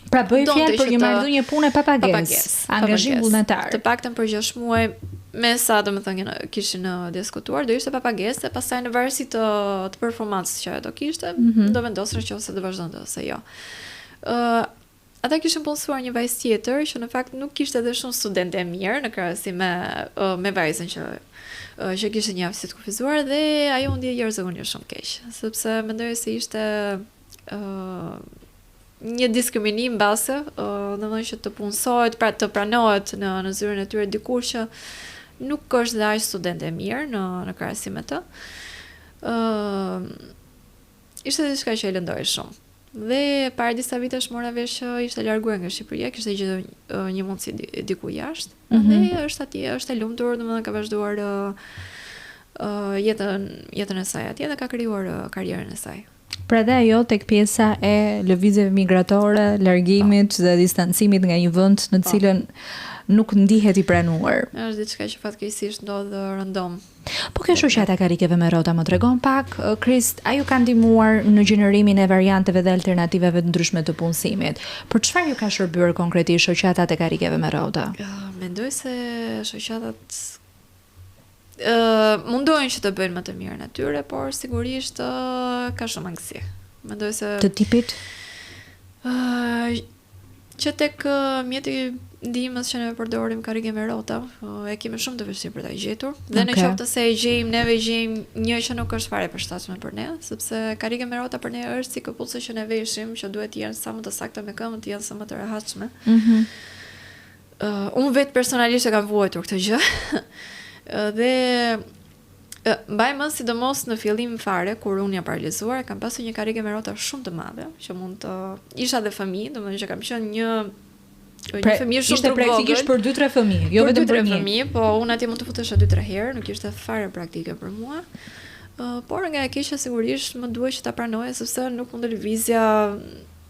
Speaker 3: pra bëj fjalë për një marrëdhënie pune pa pagesë, angazhim vullnetar.
Speaker 4: Të paktën për 6 muaj me sa domethënë kishin diskutuar, do ishte pa pagesë, e pastaj në varësi të performancës që ajo kishte, do vendosur nëse do vazhdonte ose jo. Ata kishin punësuar një vajzë tjetër që në fakt nuk kishte edhe shumë studente e mirë në krahasim me vajzën që kishte një aftësi të kufizuar dhe ajo u ndjej jashtëzakonisht shumë keq, sepse mendoj se ishte një diskriminim base, domethënë që të punësohet, pra të pranohet në zyrën e tyre dikur që nuk është dhe aq student e mirë në krahasim me të. Ishte diçka që e lëndoi shumë. Dhe para disa vitesh mora vesh që ishte larguar nga Shqipëria, kishte gjetur një mundësi diku jashtë. Dhe është atje, është e lumtur, domethënë ka vazhduar jetën e saj atje dhe ka krijuar karrierën e saj.
Speaker 3: Pra dhe ajo tek pjesa e lëvizjeve migratore, largimit dhe distancimit nga një vend në cilën nuk ndihet i pranuar.
Speaker 4: Është diçka që fatkeqësisht ndodh random.
Speaker 3: Po kjo shoqata karikeve me rrota më tregon pak, Krist, a ju ka ndihmuar në gjenerimin e varianteve dhe alternativave të ndryshme të punësimit? Për çfarë ju ka shërbyer konkretisht shoqatat e karikeve me rrota?
Speaker 4: Mendoj se shoqatat mundohen që të bëjnë më të mirën e tyre, por sigurisht ka shumë angësi. Mendoj se
Speaker 3: Të tipit?
Speaker 4: që tek mjeti ndihmës që ne përdorim karrige me rrota, e kemi shumë të vështirë për ta gjetur. Dhe në qoftë se e gjejmë, neve gjejmë një që nuk është fare përshtatshme për ne, sepse karrige me rrota për ne është si këpucë që ne veshim, që duhet të jenë sa më të sakta me këmbë, të jenë sa më të rehatshme. Unë vetë personalisht e kam vuajtur këtë gjë. Dhe mbaj mend sidomos në fillim fare kur unë jam paralizuar, kam pasur një karrige me rrota shumë të madhe, që mund të isha dhe fëmijë, domethënë që kam qenë një fëmijë shumë
Speaker 3: ishte praktikisht për 2-3 fëmijë, jo vetëm për 1
Speaker 4: fëmijë, po unë atje mund të futesha 2-3 herë, nuk ishte fare praktike për mua. Por nga e keqja sigurisht më duhet që ta pranoja sepse nuk mund të lëvizja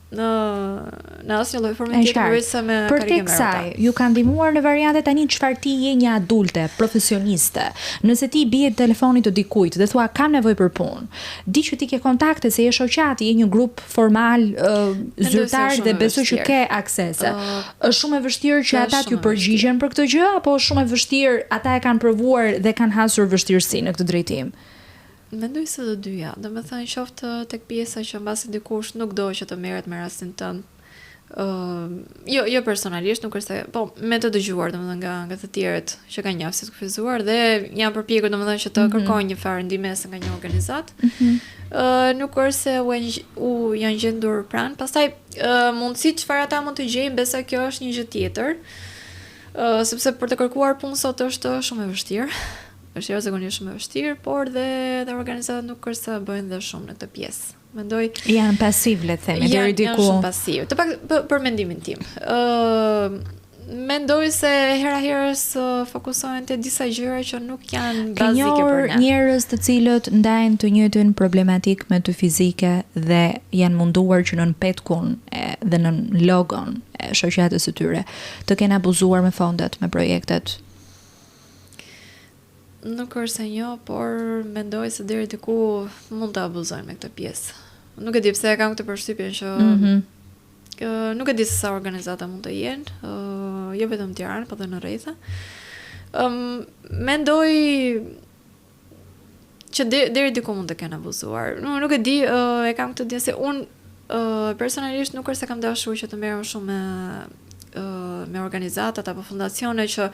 Speaker 4: në asnjë lloj forme tjetër veçsa me karrige me rrota.
Speaker 3: Për tek ju ka ndihmuar në variante tani çfarë ti je një adulte, profesioniste. Nëse ti bie telefonit të dikujt dhe thua kam nevojë për punë, di që ti ke kontakte se je shoqati, je një grup formal zyrtar dhe besoj që ke aksese. Është shumë e vështirë që ata t'ju përgjigjen për këtë gjë apo është shumë e vështirë ata e kanë provuar dhe kanë hasur vështirësi në këtë drejtim?
Speaker 4: Mendoj se të dyja, domethënë qoftë tek pjesa që mbasi dikush nuk do që të merret me rastin tënd. Jo personalisht, nuk është se, po me të dëgjuar domethënë nga të tjerët që kanë njëftë si të kufizuar dhe janë përpjekur domethënë që të kërkojnë një farë ndihmëse nga një organizat. Nuk është se u janë gjendur pranë. Pastaj mundësi çfarë ata mund të gjejnë, besoj kjo është një gjë tjetër. Sepse për të kërkuar punë sot është shumë e vështirë. Është jashtëzakonisht shumë e vështirë, por dhe organizatat nuk është se bëjnë dhe shumë në këtë pjesë. Mendoj
Speaker 3: janë pasiv, le të themi, deri diku.
Speaker 4: Janë shumë pasiv. Të pak për mendimin tim. Mendoj se hera herës fokusohen te disa gjëra që nuk janë bazike për ne.
Speaker 3: Njerëz të cilët ndajnë të njëjtën problematik me të fizike dhe janë munduar që nën petkun dhe nën logon e shoqatës së tyre të kenë abuzuar me fondet, me projektet.
Speaker 4: Nuk është se jo, por mendoj se deri diku mund të abuzojnë me këtë pjesë. Nuk e di pse kam këtë përshtypjen që nuk e di se sa organizata mund të jenë, jo vetëm në Tiranë, por edhe në rrethe. Mendoj që deri diku mund të kenë abuzuar. Nuk e di, e kam këtë ditë se unë personalisht nuk është se kam dashur që të merrem shumë me organizatat apo fondacione që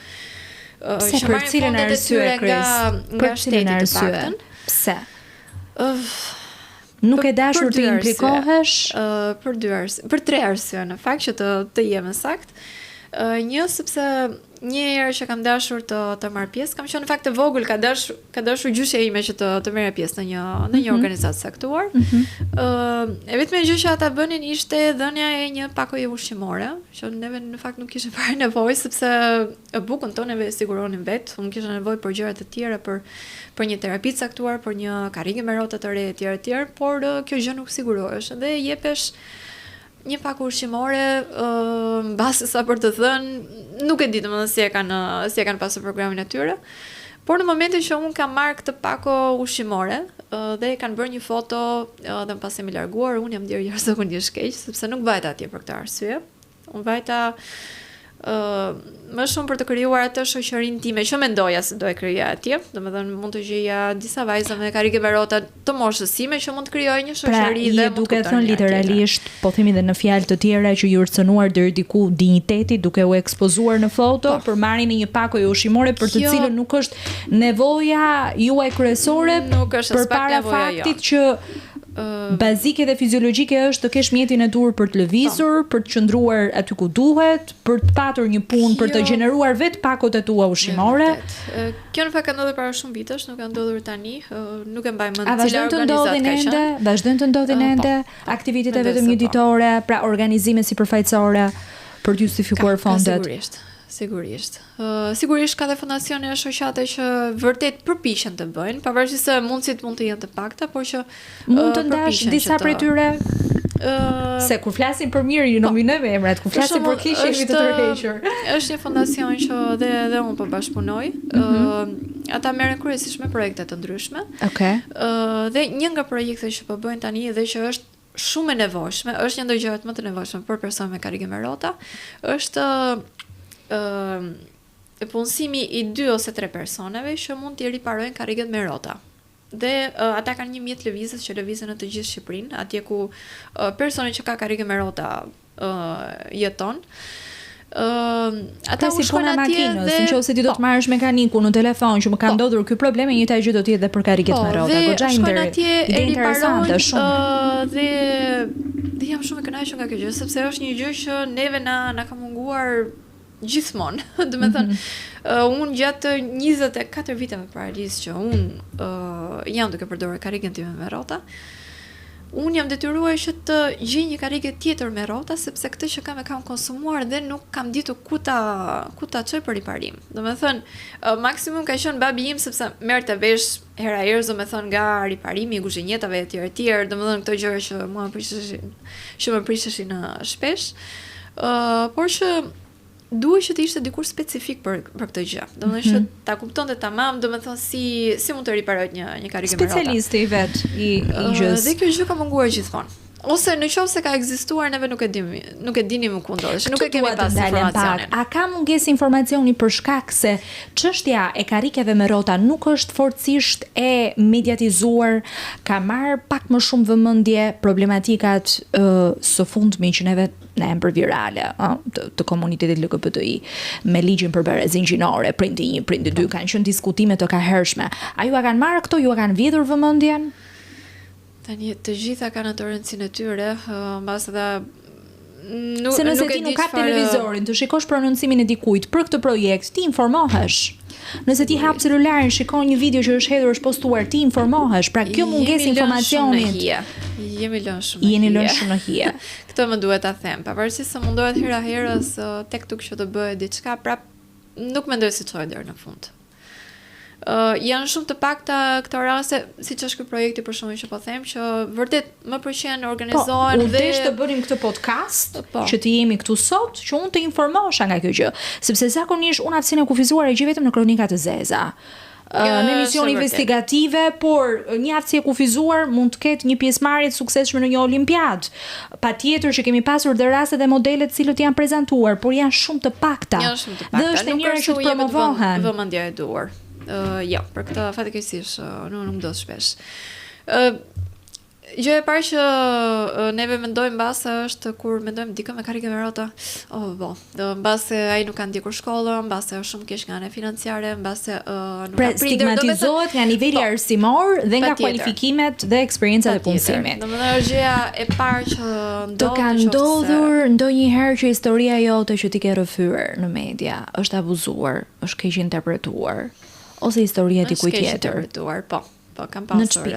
Speaker 3: për cilën arsye,
Speaker 4: nga shteti të paktën.
Speaker 3: Pse? Nuk e dashur të implikohesh?
Speaker 4: Për 3 arsye në fakt që të jem sakt. Një sepse një herë që kam dashur të marr pjesë, kam qenë në fakt e vogël, ka dashur gjyshja ime që të merr pjesë në një organizatë saktuar. E vetmja gjë që ata bënin ishte dhënia e një pakoje ushqimore, që neve në fakt nuk kishim fare nevojë sepse bukën tonë neve e siguronin vetë, unë kisha nevojë për gjëra të tjera, për një terapi të saktuar, për një karrige me rrota të re etj, por kjo gjë nuk sigurohesh dhe jepesh një pak ushqimore, mbasi sa për të thënë, nuk e di domethënë si e kanë pasur programin e tyre. Por në momentin që unë kam marrë këtë pako ushqimore dhe kanë bërë një foto dhe pas e mi larguar, unë jam ndjerë jashtëzakonisht keq, sepse nuk vajta atje për këtë arsye. Unë vajta më shumë për të krijuar atë shoqërinë time që mendoja se do e krijoja atje, domethënë mund të gjeja disa vajza me karrige me rrota të moshës sime që mund të krijojë një shoqëri dhe
Speaker 3: duke thënë literalisht, po themi dhe në fjalë të tjera që ju rcënuar deri diku dinjiteti duke u ekspozuar në foto për marrjen e një pakojë ushqimore për të cilën nuk është nevoja juaj kryesore përpara faktit që bazike dhe fiziologjike është të kesh mjetin e dur për të lëvizur, për të qëndruar aty ku duhet, për të patur një punë, për të gjeneruar vetë pakot e tua ushqimore.
Speaker 4: Kjo në fakt ka ndodhur para shumë vitesh, nuk ka ndodhur tani, nuk e mbaj mend
Speaker 3: A
Speaker 4: cila
Speaker 3: vazhdojnë të
Speaker 4: organizat
Speaker 3: ndodhin
Speaker 4: ka
Speaker 3: ende?
Speaker 4: qenë.
Speaker 3: Vazhdojnë të ndodhin ende aktivitete
Speaker 4: mendoj
Speaker 3: vetëm
Speaker 4: se
Speaker 3: një ditore, pra organizime sipërfaqësore për të justifikuar fondet.
Speaker 4: Sigurisht. Sigurisht ka dhe fondacione e shoqate që vërtet përpiqen të bëjnë, pavarësisht se mundësit mund të jenë të pakta, por që
Speaker 3: Mund të ndash
Speaker 4: përpiqen
Speaker 3: disa
Speaker 4: që të-
Speaker 3: prej tyre, se kur flasim për mirë ju nominojmë emrat, kur flasim për keq jemi të tërhequr.
Speaker 4: Është një fondacion që dhe unë po bashkëpunoj. Ata merren kryesisht me projekte të ndryshme.
Speaker 3: Okej.
Speaker 4: Dhe një nga projektet që po bëjnë tani dhe që është shumë e nevojshme, është një ndër gjërat më të nevojshme për person me karrige me rrota, është punësimi i 2 ose 3 personave që mund t'i riparojnë karriget me rrota. Dhe ata kanë një mjet lëvizjes që lëvizën në të gjithë Shqipërinë, atje ku personi që ka karrige me rrota jeton. Ata
Speaker 3: Si puna
Speaker 4: shkojnë atje
Speaker 3: makinës, nëse ti do të marrësh mekanikun në telefon që më ka ndodhur ky problem, e njëjta gjë do të jetë edhe për karriget me rrota. Goxha
Speaker 4: shkojnë atje e
Speaker 3: interesante
Speaker 4: riparojnë
Speaker 3: shumë.
Speaker 4: dhe jam shumë e kënaqur nga kjo gjë, sepse është një gjë që neve na ka munguar gjithmonë. Do të thënë, unë gjatë 24 viteve paralisë që unë jam duke përdorur karrigen time me rrota, unë jam detyruar që të gjej një karrige tjetër me rrota, sepse këtë që kam e kam konsumuar dhe nuk kam ditur ku ta çoj për riparim. Domethënë, maksimum ka qenë babi im sepse merrte vesh hera herë, domethënë nga riparimi i kuzhinjetave etj. Domethënë këto gjëra që mua më prisheshin shpesh. Por që duhet që të ishte dikur specifik për këtë gjë. Domethënë që ta kuptonte tamam, domethënë si mund të riparohet një karrige me rrota.
Speaker 3: Specialisti i vet i gjës.
Speaker 4: Dhe kjo gjë ka munguar gjithmonë. Ose në qoftë se ka ekzistuar, neve nuk e dinim ku ndodhesh, nuk e kemi pas informacionin.
Speaker 3: A ka mungesë informacioni për shkak se çështja e karrikeve me rrota nuk është forcisht e mediatizuar, ka marr pak më shumë vëmendje problematikat së fundmi që neve në emër virale të komunitetit LGBTI me ligjin për barazin gjinore, prindi 1, prindi 2, kanë qenë diskutime të kahershme. A ju a kanë marrë këto, ju a kanë vjedhur vëmendjen?
Speaker 4: Tani të gjitha kanë atë rëndësinë e tyre, mbas edhe
Speaker 3: Se nëse ti nuk ka televizorin, të shikosh prononcimin e dikujt për këtë projekt, ti informohesh. Nëse ti hap celularin, shikon një video që është hedhur, është postuar, ti informohesh. Pra kjo mungesë informacionit.
Speaker 4: Jemi lënë shumë.
Speaker 3: Jeni lënë shumë në hije.
Speaker 4: Këtë më duhet ta them. Pavarësisht se mundohet hera herës tek tuk që të bëhet diçka, prap nuk mendoj se çojë deri në fund. Janë shumë të pakta këto raste, siç është ky projekti për shkakun që po them, që vërtet më pëlqen organizohen
Speaker 3: dhe të bënim këtë podcast, që të jemi këtu sot, që unë të informosha nga kjo gjë, sepse zakonisht unë aftësinë e kufizuar e gjej vetëm në kronika të zeza. Në emision investigative, por një aftësi e kufizuar mund të ketë një pjesëmarrje të suksesshme në një olimpiad. Patjetër që kemi pasur dhe raste dhe modele të cilët janë prezantuar, por janë shumë të pakta. Dhe është e mira që të promovohen.
Speaker 4: Vëmendja e duhur. Jo, për këtë fatikeqësisht nuk do shpesh. Gjë e parë që neve mendojmë mbase është kur mendojmë dikë me karrige me rrota, mbase ai nuk ka ndjekur shkollën, mbase është shumë keq nga ana financiare, mbase nuk ka prindër,
Speaker 3: stigmatizohet nga niveli arsimor dhe nga kualifikimet dhe eksperiencat e punësimit.
Speaker 4: Domethënë është gjëja e parë që
Speaker 3: të ka ndodhur ndonjëherë që historia jote që ti ke rrëfyer në media është abuzuar, është keq interpretuar, ose historia e dikujt tjetër.
Speaker 4: Po, kam pasur.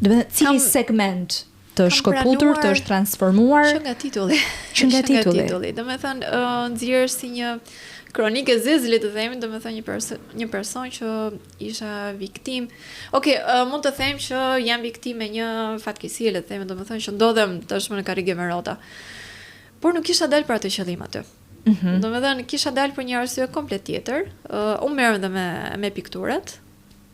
Speaker 3: Do të cili segment të shkëputur, të është transformuar
Speaker 4: që nga titulli. Do të thënë nxjerrësh si një kronikë e zezë, le të themi, do të thënë një person që isha viktim. Mund të them që jam viktim e një fatkeqësie, le të themi, do të thënë që ndodhem tashmë në karrige me rrota. Por nuk kisha dalë për atë qëllim aty. Do të thënë kisha dalë për një arsye komplet tjetër. Unë merrem dhe me pikturat.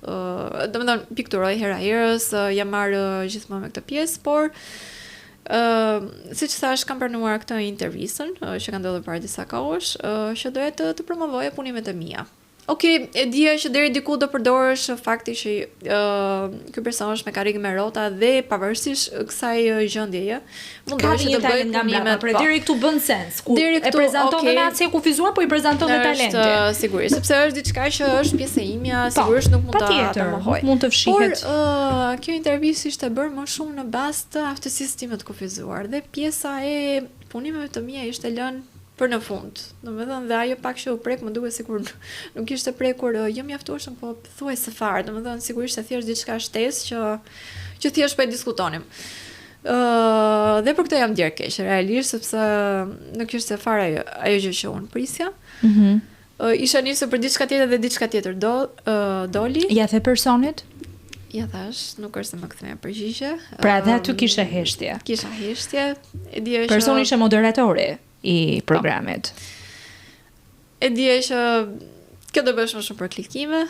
Speaker 4: Do të thënë pikturoj hera herës, jam marrë gjithmonë me këtë pjesë, por siç thash, kam pranuar këtë intervistën që ka ndodhur para disa kohësh, që doja të promovoja punimet e mia. Okej, e dija që deri diku do përdorësh fakti që ky person është me karrikë me rrota dhe pavarësisht kësaj gjendjeje, mundohet që të bëjë punimet.
Speaker 3: Pra deri këtu bën sens. Kur
Speaker 4: Deri
Speaker 3: e
Speaker 4: këtu,
Speaker 3: prezanton
Speaker 4: okay.
Speaker 3: në atë e kufizuar, po i prezanton dhe talentin.
Speaker 4: Sigurisht, sepse është diçka që është pjesë e imja, sigurisht nuk mund ta mohoj.
Speaker 3: Mund të fshihet.
Speaker 4: Por kjo intervistë ishte bërë më shumë në bazë të aftësisë time të kufizuar dhe pjesa e punimeve të mia ishte lënë për në fund. Domethënë dhe ajo pak që u prek më duket sikur nuk ishte prekur jo mjaftueshëm, po thuajse fare. Domethënë sigurisht se thjesht diçka shtesë që thjesht po e diskutonim. Dhe për këtë jam ndjer keq, realisht, sepse nuk ishte fare ajo gjë që unë prisja. Isha nisur për diçka tjetër dhe diçka tjetër doli.
Speaker 3: Ja the personit?
Speaker 4: Ja thash, nuk është se më kthej përgjigje.
Speaker 3: Pra dhe aty kishe heshtje.
Speaker 4: Kisha heshtje. E dija që
Speaker 3: personi ishte moderatori i programit.
Speaker 4: E dija që kjo do bësh më shumë për klikime,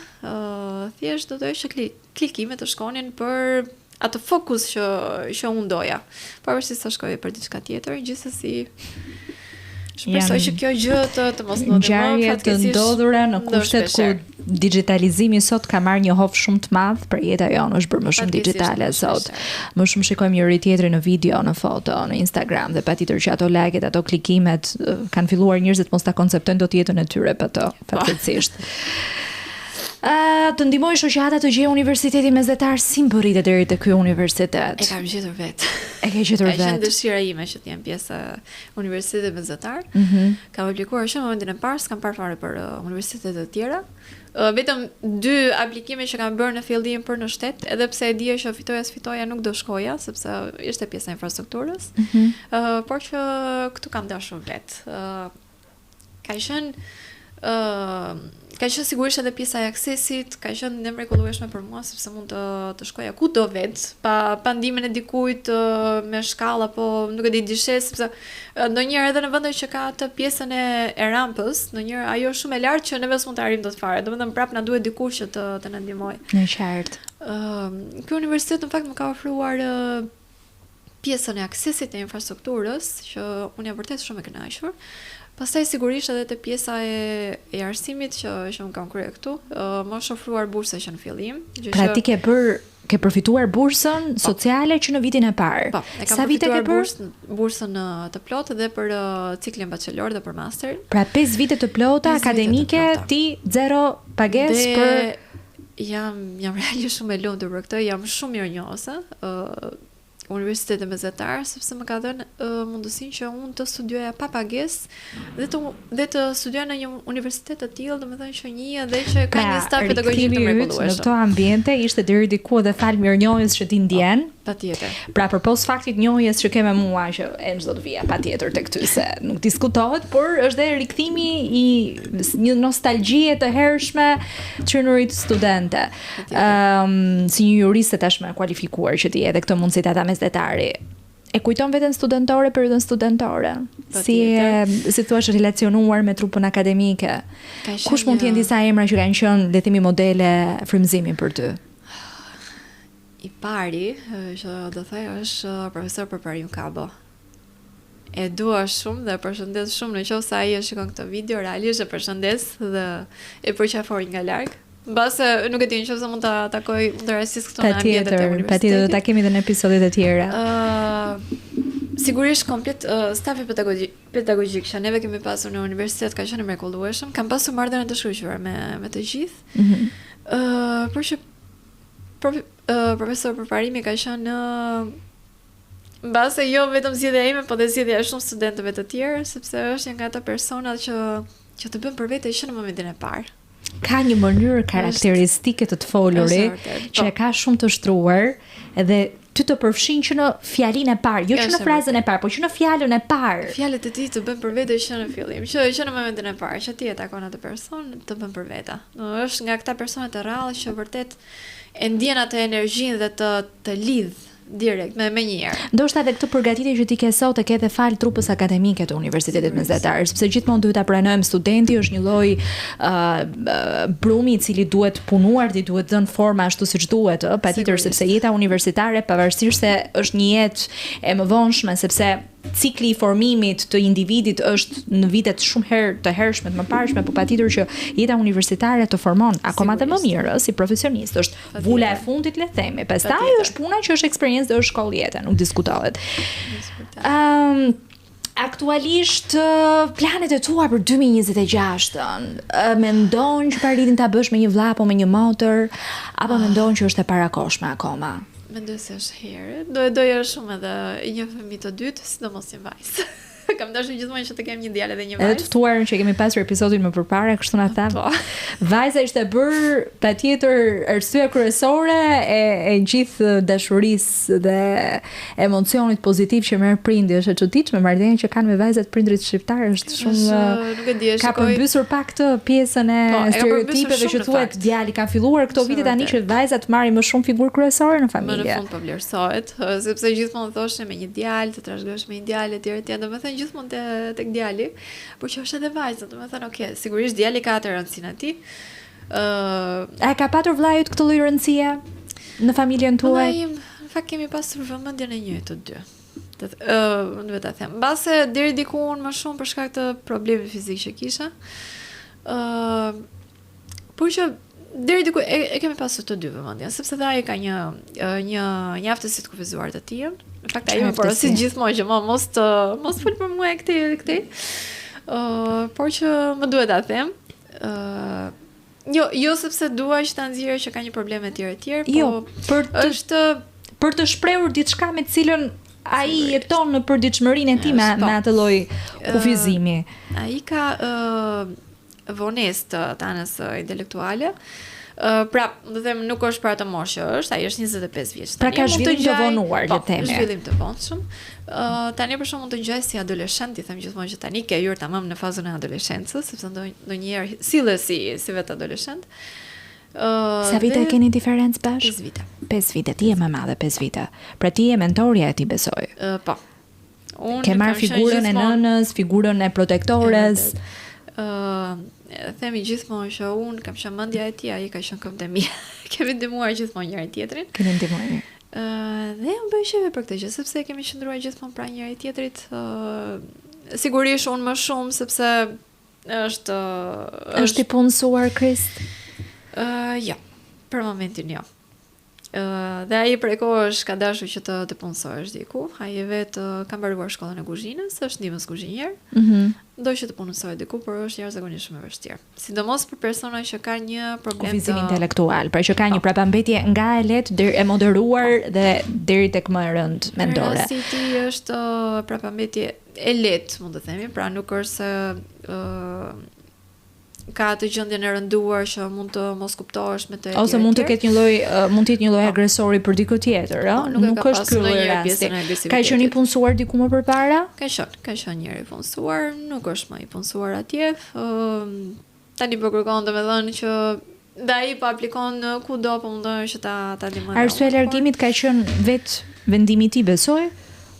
Speaker 4: thjesht do të ishte klikime të shkonin për atë fokus që unë doja. Pavarësisht sa shkoj për diçka tjetër, gjithsesi shpresoj që kjo gjë të mos ndodhi më
Speaker 3: ngjarje të ndodhura në kushtet ku digitalizimi sot ka marrë një hof shumë të madh, për jeta jonë është bërë më shumë digjitale sot. Më shumë shikojmë njëri tjetrin në video, në foto, në Instagram dhe patjetër që ato like-et, ato klikimet kanë filluar njerëzit mos ta konceptojnë dot jetën e tyre për to, fatkeqësisht. Të ndihmoj shoqata të gjejë universiteti mesdhetar, si mbërritet deri te ky universitet?
Speaker 4: E kam gjetur vetë.
Speaker 3: E ke gjetur vetë?
Speaker 4: Është dëshira ime që të jem pjesë e universitetit mesdhetar. Kam aplikuar që në momentin e parë, s'kam parë fare për universitete të tjera. Vetëm 2 aplikime që kam bërë në fillim për në shtet, edhe pse e dija që fitoja nuk do shkoja, sepse ishte pjesa e infrastrukturës. Por që këtu kam dashur vetë. Ka qenë sigurisht edhe pjesa e aksesit, ka qenë e mrekullueshme për mua sepse mund të shkoja kudo vetë, pa ndihmën e dikujt me shkallë apo nuk e di dishes, sepse ndonjëherë edhe në vende që ka atë pjesën e rampës, ndonjëherë ajo është shumë e lartë që neve s'mund të arrijmë dot fare. Domethënë prap na duhet dikush që të na ndihmojë.
Speaker 3: Në qartë.
Speaker 4: Ky universitet në fakt më ka ofruar pjesën e aksesit e infrastrukturës, që unë jam vërtet shumë e kënaqur. Pastaj sigurisht edhe te pjesa e arsimit që më kam kryer këtu, më është ofruar bursa që në fillim.
Speaker 3: Pra ti ke përfituar bursën sociale që në vitin e parë.
Speaker 4: Po, e kam përfituar bursën të plotë dhe për ciklin bachelor dhe për master.
Speaker 3: Pra 5 vite të plota akademike, ti zero pagesë për
Speaker 4: jam realisht shumë e lumtur për këtë, jam shumë mirënjohëse. Universitetet mesdhetar, sepse më ka dhënë mundësinë që unë të studioja pa pagesë dhe të studioja në një universitet të tillë, domethënë që një dhe që ka një staf pedagogjik të mrekullueshëm.
Speaker 3: Në këto ambiente ishte deri diku edhe fal mirënjohjes që ti ndjen.
Speaker 4: Patjetër.
Speaker 3: Pra përpos faktit njohjes që ke me mua që do të vija patjetër tek ty se nuk diskutohet, por është dhe rikthimi i një nostalgjie të hershme çrënurit studente. Si një juriste tashmë kualifikuar që ti edhe këtë mundësi ata mesdhetari. E kujton veten studentore, periudhën studentore? Si thua është relacionuar me trupën akademike? Kush mund të jenë disa emra që kanë qenë, le të themi, modele frymëzimi për ty?
Speaker 4: I pari që do thej është profesor Përparim Kabo. E dua shumë dhe përshëndes shumë nëse ai e shikon këtë video, realisht e përshëndes dhe e përqafoj nga larg. Mbase nuk e di nëse mund ta takoj në rastisht këtu në ambientet e universitetit.
Speaker 3: Patjetër do ta kemi edhe në episodet e tjera.
Speaker 4: Sigurisht komplet stafi pedagogjik që neve kemi pasur në universitet ka qenë mrekullueshëm. Kam pasur marrëdhënie të shkëlqyer me të gjithë. Por që profesor Përparimi ka qenë mbase jo vetëm zgjedhja ime, po dhe zgjedhja e shumë studentëve të tjerë, sepse është një nga ata personat që të bën për vete që në momentin e parë.
Speaker 3: Ka një mënyrë karakteristike të folurit që e ka shumë të shtruar edhe ty të përfshin që në fjalinë e parë, jo që në frazën e parë, po që në fjalën e parë.
Speaker 4: Fjalët e tij të bën për vete që në fillim, që në momentin e parë, që ti e takon atë person, të bën për veta. Është nga këta personat e rrallë që vërtet e ndjen atë energjinë dhe të lidh direkt me njëherë.
Speaker 3: Ndoshta edhe këtë përgatitje që ti ke sot e ke edhe fal trupës akademike të Universitetit Mesdhetar, sepse gjithmonë duhet ta pranojmë studenti është një lloj brumi i cili duhet punuar, ti duhet dhënë forma ashtu siç duhet, patjetër sepse jeta universitare pavarësisht se është një jetë e mëvonshme, sepse cikli i formimit të individit është në vitet shumë herë të hershme të mëparshme, por patjetër që jeta universitare të formon akoma të më mirë si profesionist. Është vula e fundit, le të themi. Pastaj është puna që është eksperiencë dhe është shkollë jete, nuk diskutohet. Aktualisht planet e tua për 2026-ën, mendon që paritin ta bësh me një vëlla apo me një motër, apo mendon që është e parakoshme akoma?
Speaker 4: Mendoj se është herë. Doja shumë edhe një fëmijë të dytë, sidomos një vajzë. Kam dashur gjithmonë që të kem një djalë dhe një vajzë.
Speaker 3: Edhe të ftuarën që kemi pasur episodin më përpara, kështu na tha. Vajza ishte bërë patjetër arsye kryesore e gjithë dashurisë dhe emocionit pozitiv që merr prindi. Është e çuditshme marrëdhënia që kanë me vajzat prindrit shqiptar, është shumë
Speaker 4: nuk e di,
Speaker 3: ka përmbysur pak të pjesën e stereotipeve që thuhet djali ka filluar këto vite tani që vajzat marrin më shumë figurë kryesore në familje.
Speaker 4: Më në fund po vlerësohet, sepse gjithmonë thoshe me një djalë, të trashëgosh me një djalë etj, domethënë gjithmonë tek djali, por që është edhe vajza, domethënë okay, sigurisht djali ka atë rëndësinë e tij.
Speaker 3: A ka patur vllajut këtë lloj rëndësie në familjen tuaj?
Speaker 4: Në fakt kemi pasur vëmendjen e njëjtë të dy. Unë vetë ta them. Mbase deri diku unë më shumë për shkak të problemeve fizik që kisha. Por që deri diku e kemi pasur të dy vëmendjen, sepse dhe ai ka një aftësi të kufizuar të tij. Në fakt ai më porosit gjithmonë që mos fol për mua këtej. Por që më duhet ta them. Jo sepse dua që ta nxjerrë që ka një problem etj,
Speaker 3: po
Speaker 4: është
Speaker 3: për të shprehur diçka me të cilën ai jeton në përditshmërinë e tij me atë lloj kufizimi.
Speaker 4: Ai ka vonesë të anës intelektuale. Pra, do të them nuk është për atë moshë është, ai është 25 vjeç.
Speaker 3: Pra ka zhvillim të vonuar, le të themi.
Speaker 4: Zhvillim të vonshëm. Tani për shkak mund të ngjaj si adoleshent, i them gjithmonë që tani ke hyrë tamam në fazën e adoleshencës, sepse ndonjëherë sillet si vetë adoleshent.
Speaker 3: Sa vite keni diferencë bash?
Speaker 4: 5 vite.
Speaker 3: 5 vite, ti je më madhe 5 vite. Pra ti je mentorja e tij, besoj.
Speaker 4: Po. Unë
Speaker 3: ke marr figurën e nënës, figurën e protektores.
Speaker 4: Themi gjithmonë që unë kam qenë mendja e tij, ai ka qenë këmbë e mia. Kemi ndihmuar gjithmonë njëri tjetrin.
Speaker 3: Kemi ndihmuar.
Speaker 4: Dhe unë bëj sheve për këtë gjë, sepse kemi qëndruar gjithmonë pranë njëri tjetrit. Sigurisht unë më shumë sepse
Speaker 3: është i punësuar Krist.
Speaker 4: Jo, për momentin jo. Dhe ai prej kohësh ka dashur që të punësohesh diku. Ai vetë ka mbaruar shkollën e kuzhinës, është ndihmës kuzhinier. Do që të punësoj diku, por është jashtëzakonisht shumë e vështirë. Sidomos për persona që kanë një problem
Speaker 3: kufizim intelektual, pra që ka një prapambetje nga e lehtë deri e moderuar dhe deri tek më e rënd mendore.
Speaker 4: Si ti është prapambetje e lehtë, mund të themi, pra nuk është se ka atë gjendjen e rënduar që mund të mos kuptohesh me të
Speaker 3: ose mund të ketë një lloj mund të jetë një lloj agresori për dikë tjetër, ëh? Nuk është ky lloj rasti. Ka qenë i punësuar diku më përpara?
Speaker 4: Ka qenë njëri i punësuar, nuk është më i punësuar atje. Tani po kërkon domethënë që dhe ai po aplikon kudo, po mundon që ta ndihmojë.
Speaker 3: Arsye e largimit ka qenë vetë vendimi i tij, besoj?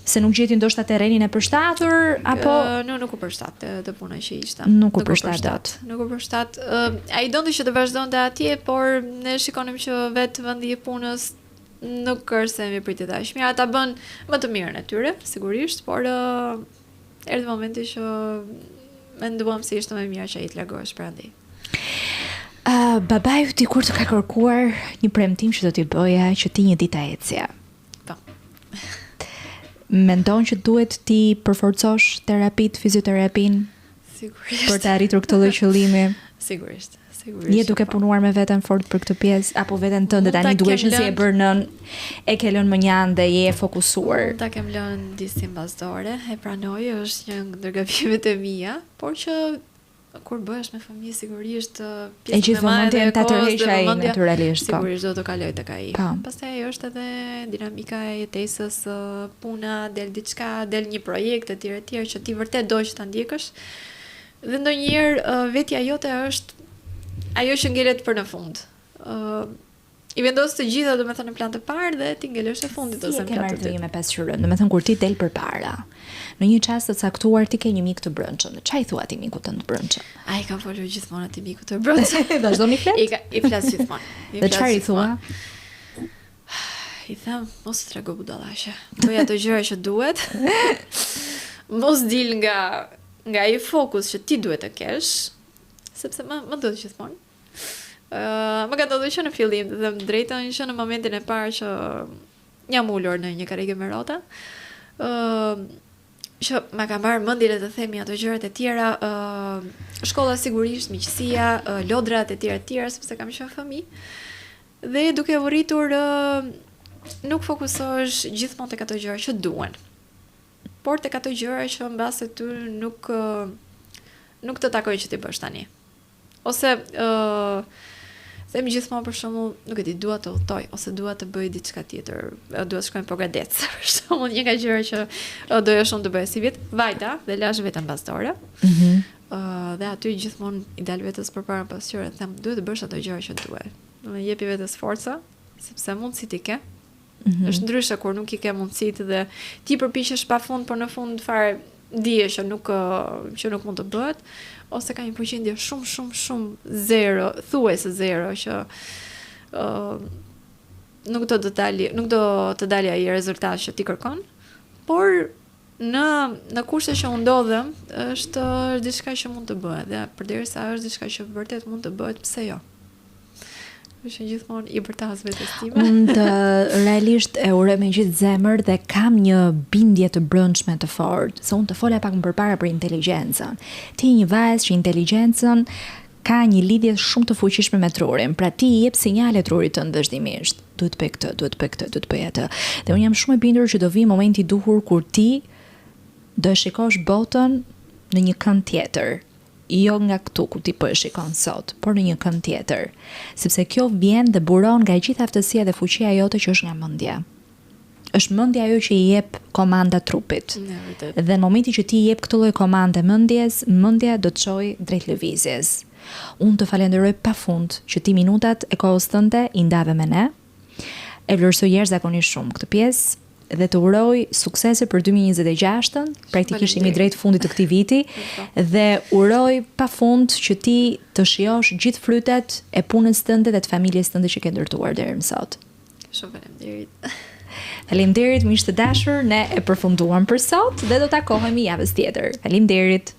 Speaker 3: Se nuk gjeti ndoshta terrenin e përshtatur apo
Speaker 4: nuk u përshtat të puna që ishte.
Speaker 3: Nuk u përshtat.
Speaker 4: Nuk u përshtat. Ai donte që të vazhdonte atje, por ne shikonim që vetë vendi i punës nuk është se mi pritet aq mirë. Ata bën më të mirën e tyre, sigurisht, por erdhi momenti që menduam se ishte më mirë që ai të largohesh prandaj.
Speaker 3: Babaju ti kur të ka kërkuar një premtim që do t'i bëja që ti një ditë ta ecje.
Speaker 4: Po.
Speaker 3: Mendon që duhet ti përforcosh terapit, fizioterapin?
Speaker 4: Sigurisht.
Speaker 3: Për të arritur këtë lloj qëllimi?
Speaker 4: Sigurisht.
Speaker 3: Je duke punuar me veten fort për këtë pjesë apo veten tënde tani duke qenë si e bër nën, e ke lënë më njan dhe je e fokusuar?
Speaker 4: Ta kem lënë distin bazdore, e pranoj, është një ndër gabimet e mia, por që kur bëhesh me fëmijë sigurisht
Speaker 3: pjesën e madhe ta tërheq ai natyrisht.
Speaker 4: Sigurisht do të kaloj tek ai. Pastaj është edhe dinamika e jetesës, puna, del diçka, del një projekt etj që ti vërtet do që ta ndjekësh. Dhe ndonjëherë vetja jote është ajo që ngelet për në fund. I vendos të gjitha domethënë në plan të parë dhe ti ngelesh e fundit ose në plan të dytë.
Speaker 3: Me pasqyrën, domethënë kur ti del përpara. Në një çast të caktuar ti ke një mik të brëndshëm. Çfarë i thua ti mikut tënd të brëndshëm?
Speaker 4: Ai ka folur gjithmonë aty mikut të brëndshëm.
Speaker 3: Vazhdoni flet?
Speaker 4: I flas gjithmonë.
Speaker 3: Dhe çfarë i thua?
Speaker 4: I them, mos trego budallashe. Bëj ato gjëra që duhet. mos dil nga ai fokus që ti duhet të kesh, sepse më ndodh gjithmonë. Më ka ndodhur që në fillim, të them drejtën, që në momentin e parë që jam ulur në një karrige me rrota, që ma ka marrë mendje le të themi ato gjërat e tjera, shkolla sigurisht, miqësia, lodrat e tjera, sepse kam qenë fëmijë. Dhe duke u rritur nuk fokusohesh gjithmonë tek ato gjëra që duhen. Por tek ato gjëra që mbase ty nuk të takojnë që ti bësh tani. Ose them gjithmonë për shembull, nuk e di, dua të udhtoj ose dua të bëj diçka tjetër, dua të shkoj në Pogadec, për shembull, një nga gjërat që doja shumë të bëj si vit, vajta dhe lash vetëm pastore. Dhe aty gjithmonë i dal vetes përpara pasqyrë, them duhet të bësh ato gjëra që duhet. Do të jepi vetes forca, sepse mundësit i ke. Është ndryshe kur nuk i ke mundësit dhe ti përpiqesh pafund, por në fund fare dihesh që nuk mund të bëhet, ose ka një përqindje shumë zero, thuajse zero, që nuk do të dalë ai rezultat që ti kërkon, por në kushte që u ndodhem, është diçka që mund të bëhet, dhe përderisa është diçka që vërtet mund të bëhet, pse jo? Është gjithmonë i bërtas vetes time.
Speaker 3: Unë realisht e uroj me gjithë zemër dhe kam një bindje të brendshme të fortë, se unë të fola pak më përpara për inteligjencën. Ti një vajzë që inteligjencën ka një lidhje shumë të fuqishme me trurin, pra ti i jep sinjale trurit tënd vazhdimisht. Duhet bëj këtë, duhet bëj këtë, duhet bëj atë. Dhe unë jam shumë e bindur që do vi momenti i duhur kur ti do e shikosh botën në një kënd tjetër. Jo nga këtu ku ti po e shikon sot, por në një kënd tjetër, sepse kjo vjen dhe buron nga gjithë aftësia dhe fuqia jote që është nga mendja. Është mendja ajo që i jep komanda trupit. Dhe në momentin që ti i jep këtë lloj komande mendjes, mendja do të çojë drejt lëvizjes. Unë të falenderoj pafund që ti minutat e kohës tënde i ndave me ne. E vlerësoj jashtëzakonisht shumë këtë pjesë. Dhe të uroj suksese për 2026-ën, praktikisht jemi drejt fundit të këtij viti, dhe uroj pafund që ti të shijosh gjithë frytet e punës tënde dhe të familjes tënde që ke ndërtuar deri më sot.
Speaker 4: Shumë faleminderit.
Speaker 3: Faleminderit miq të dashur, ne e përfunduam për sot dhe do takohemi javës tjetër. Faleminderit.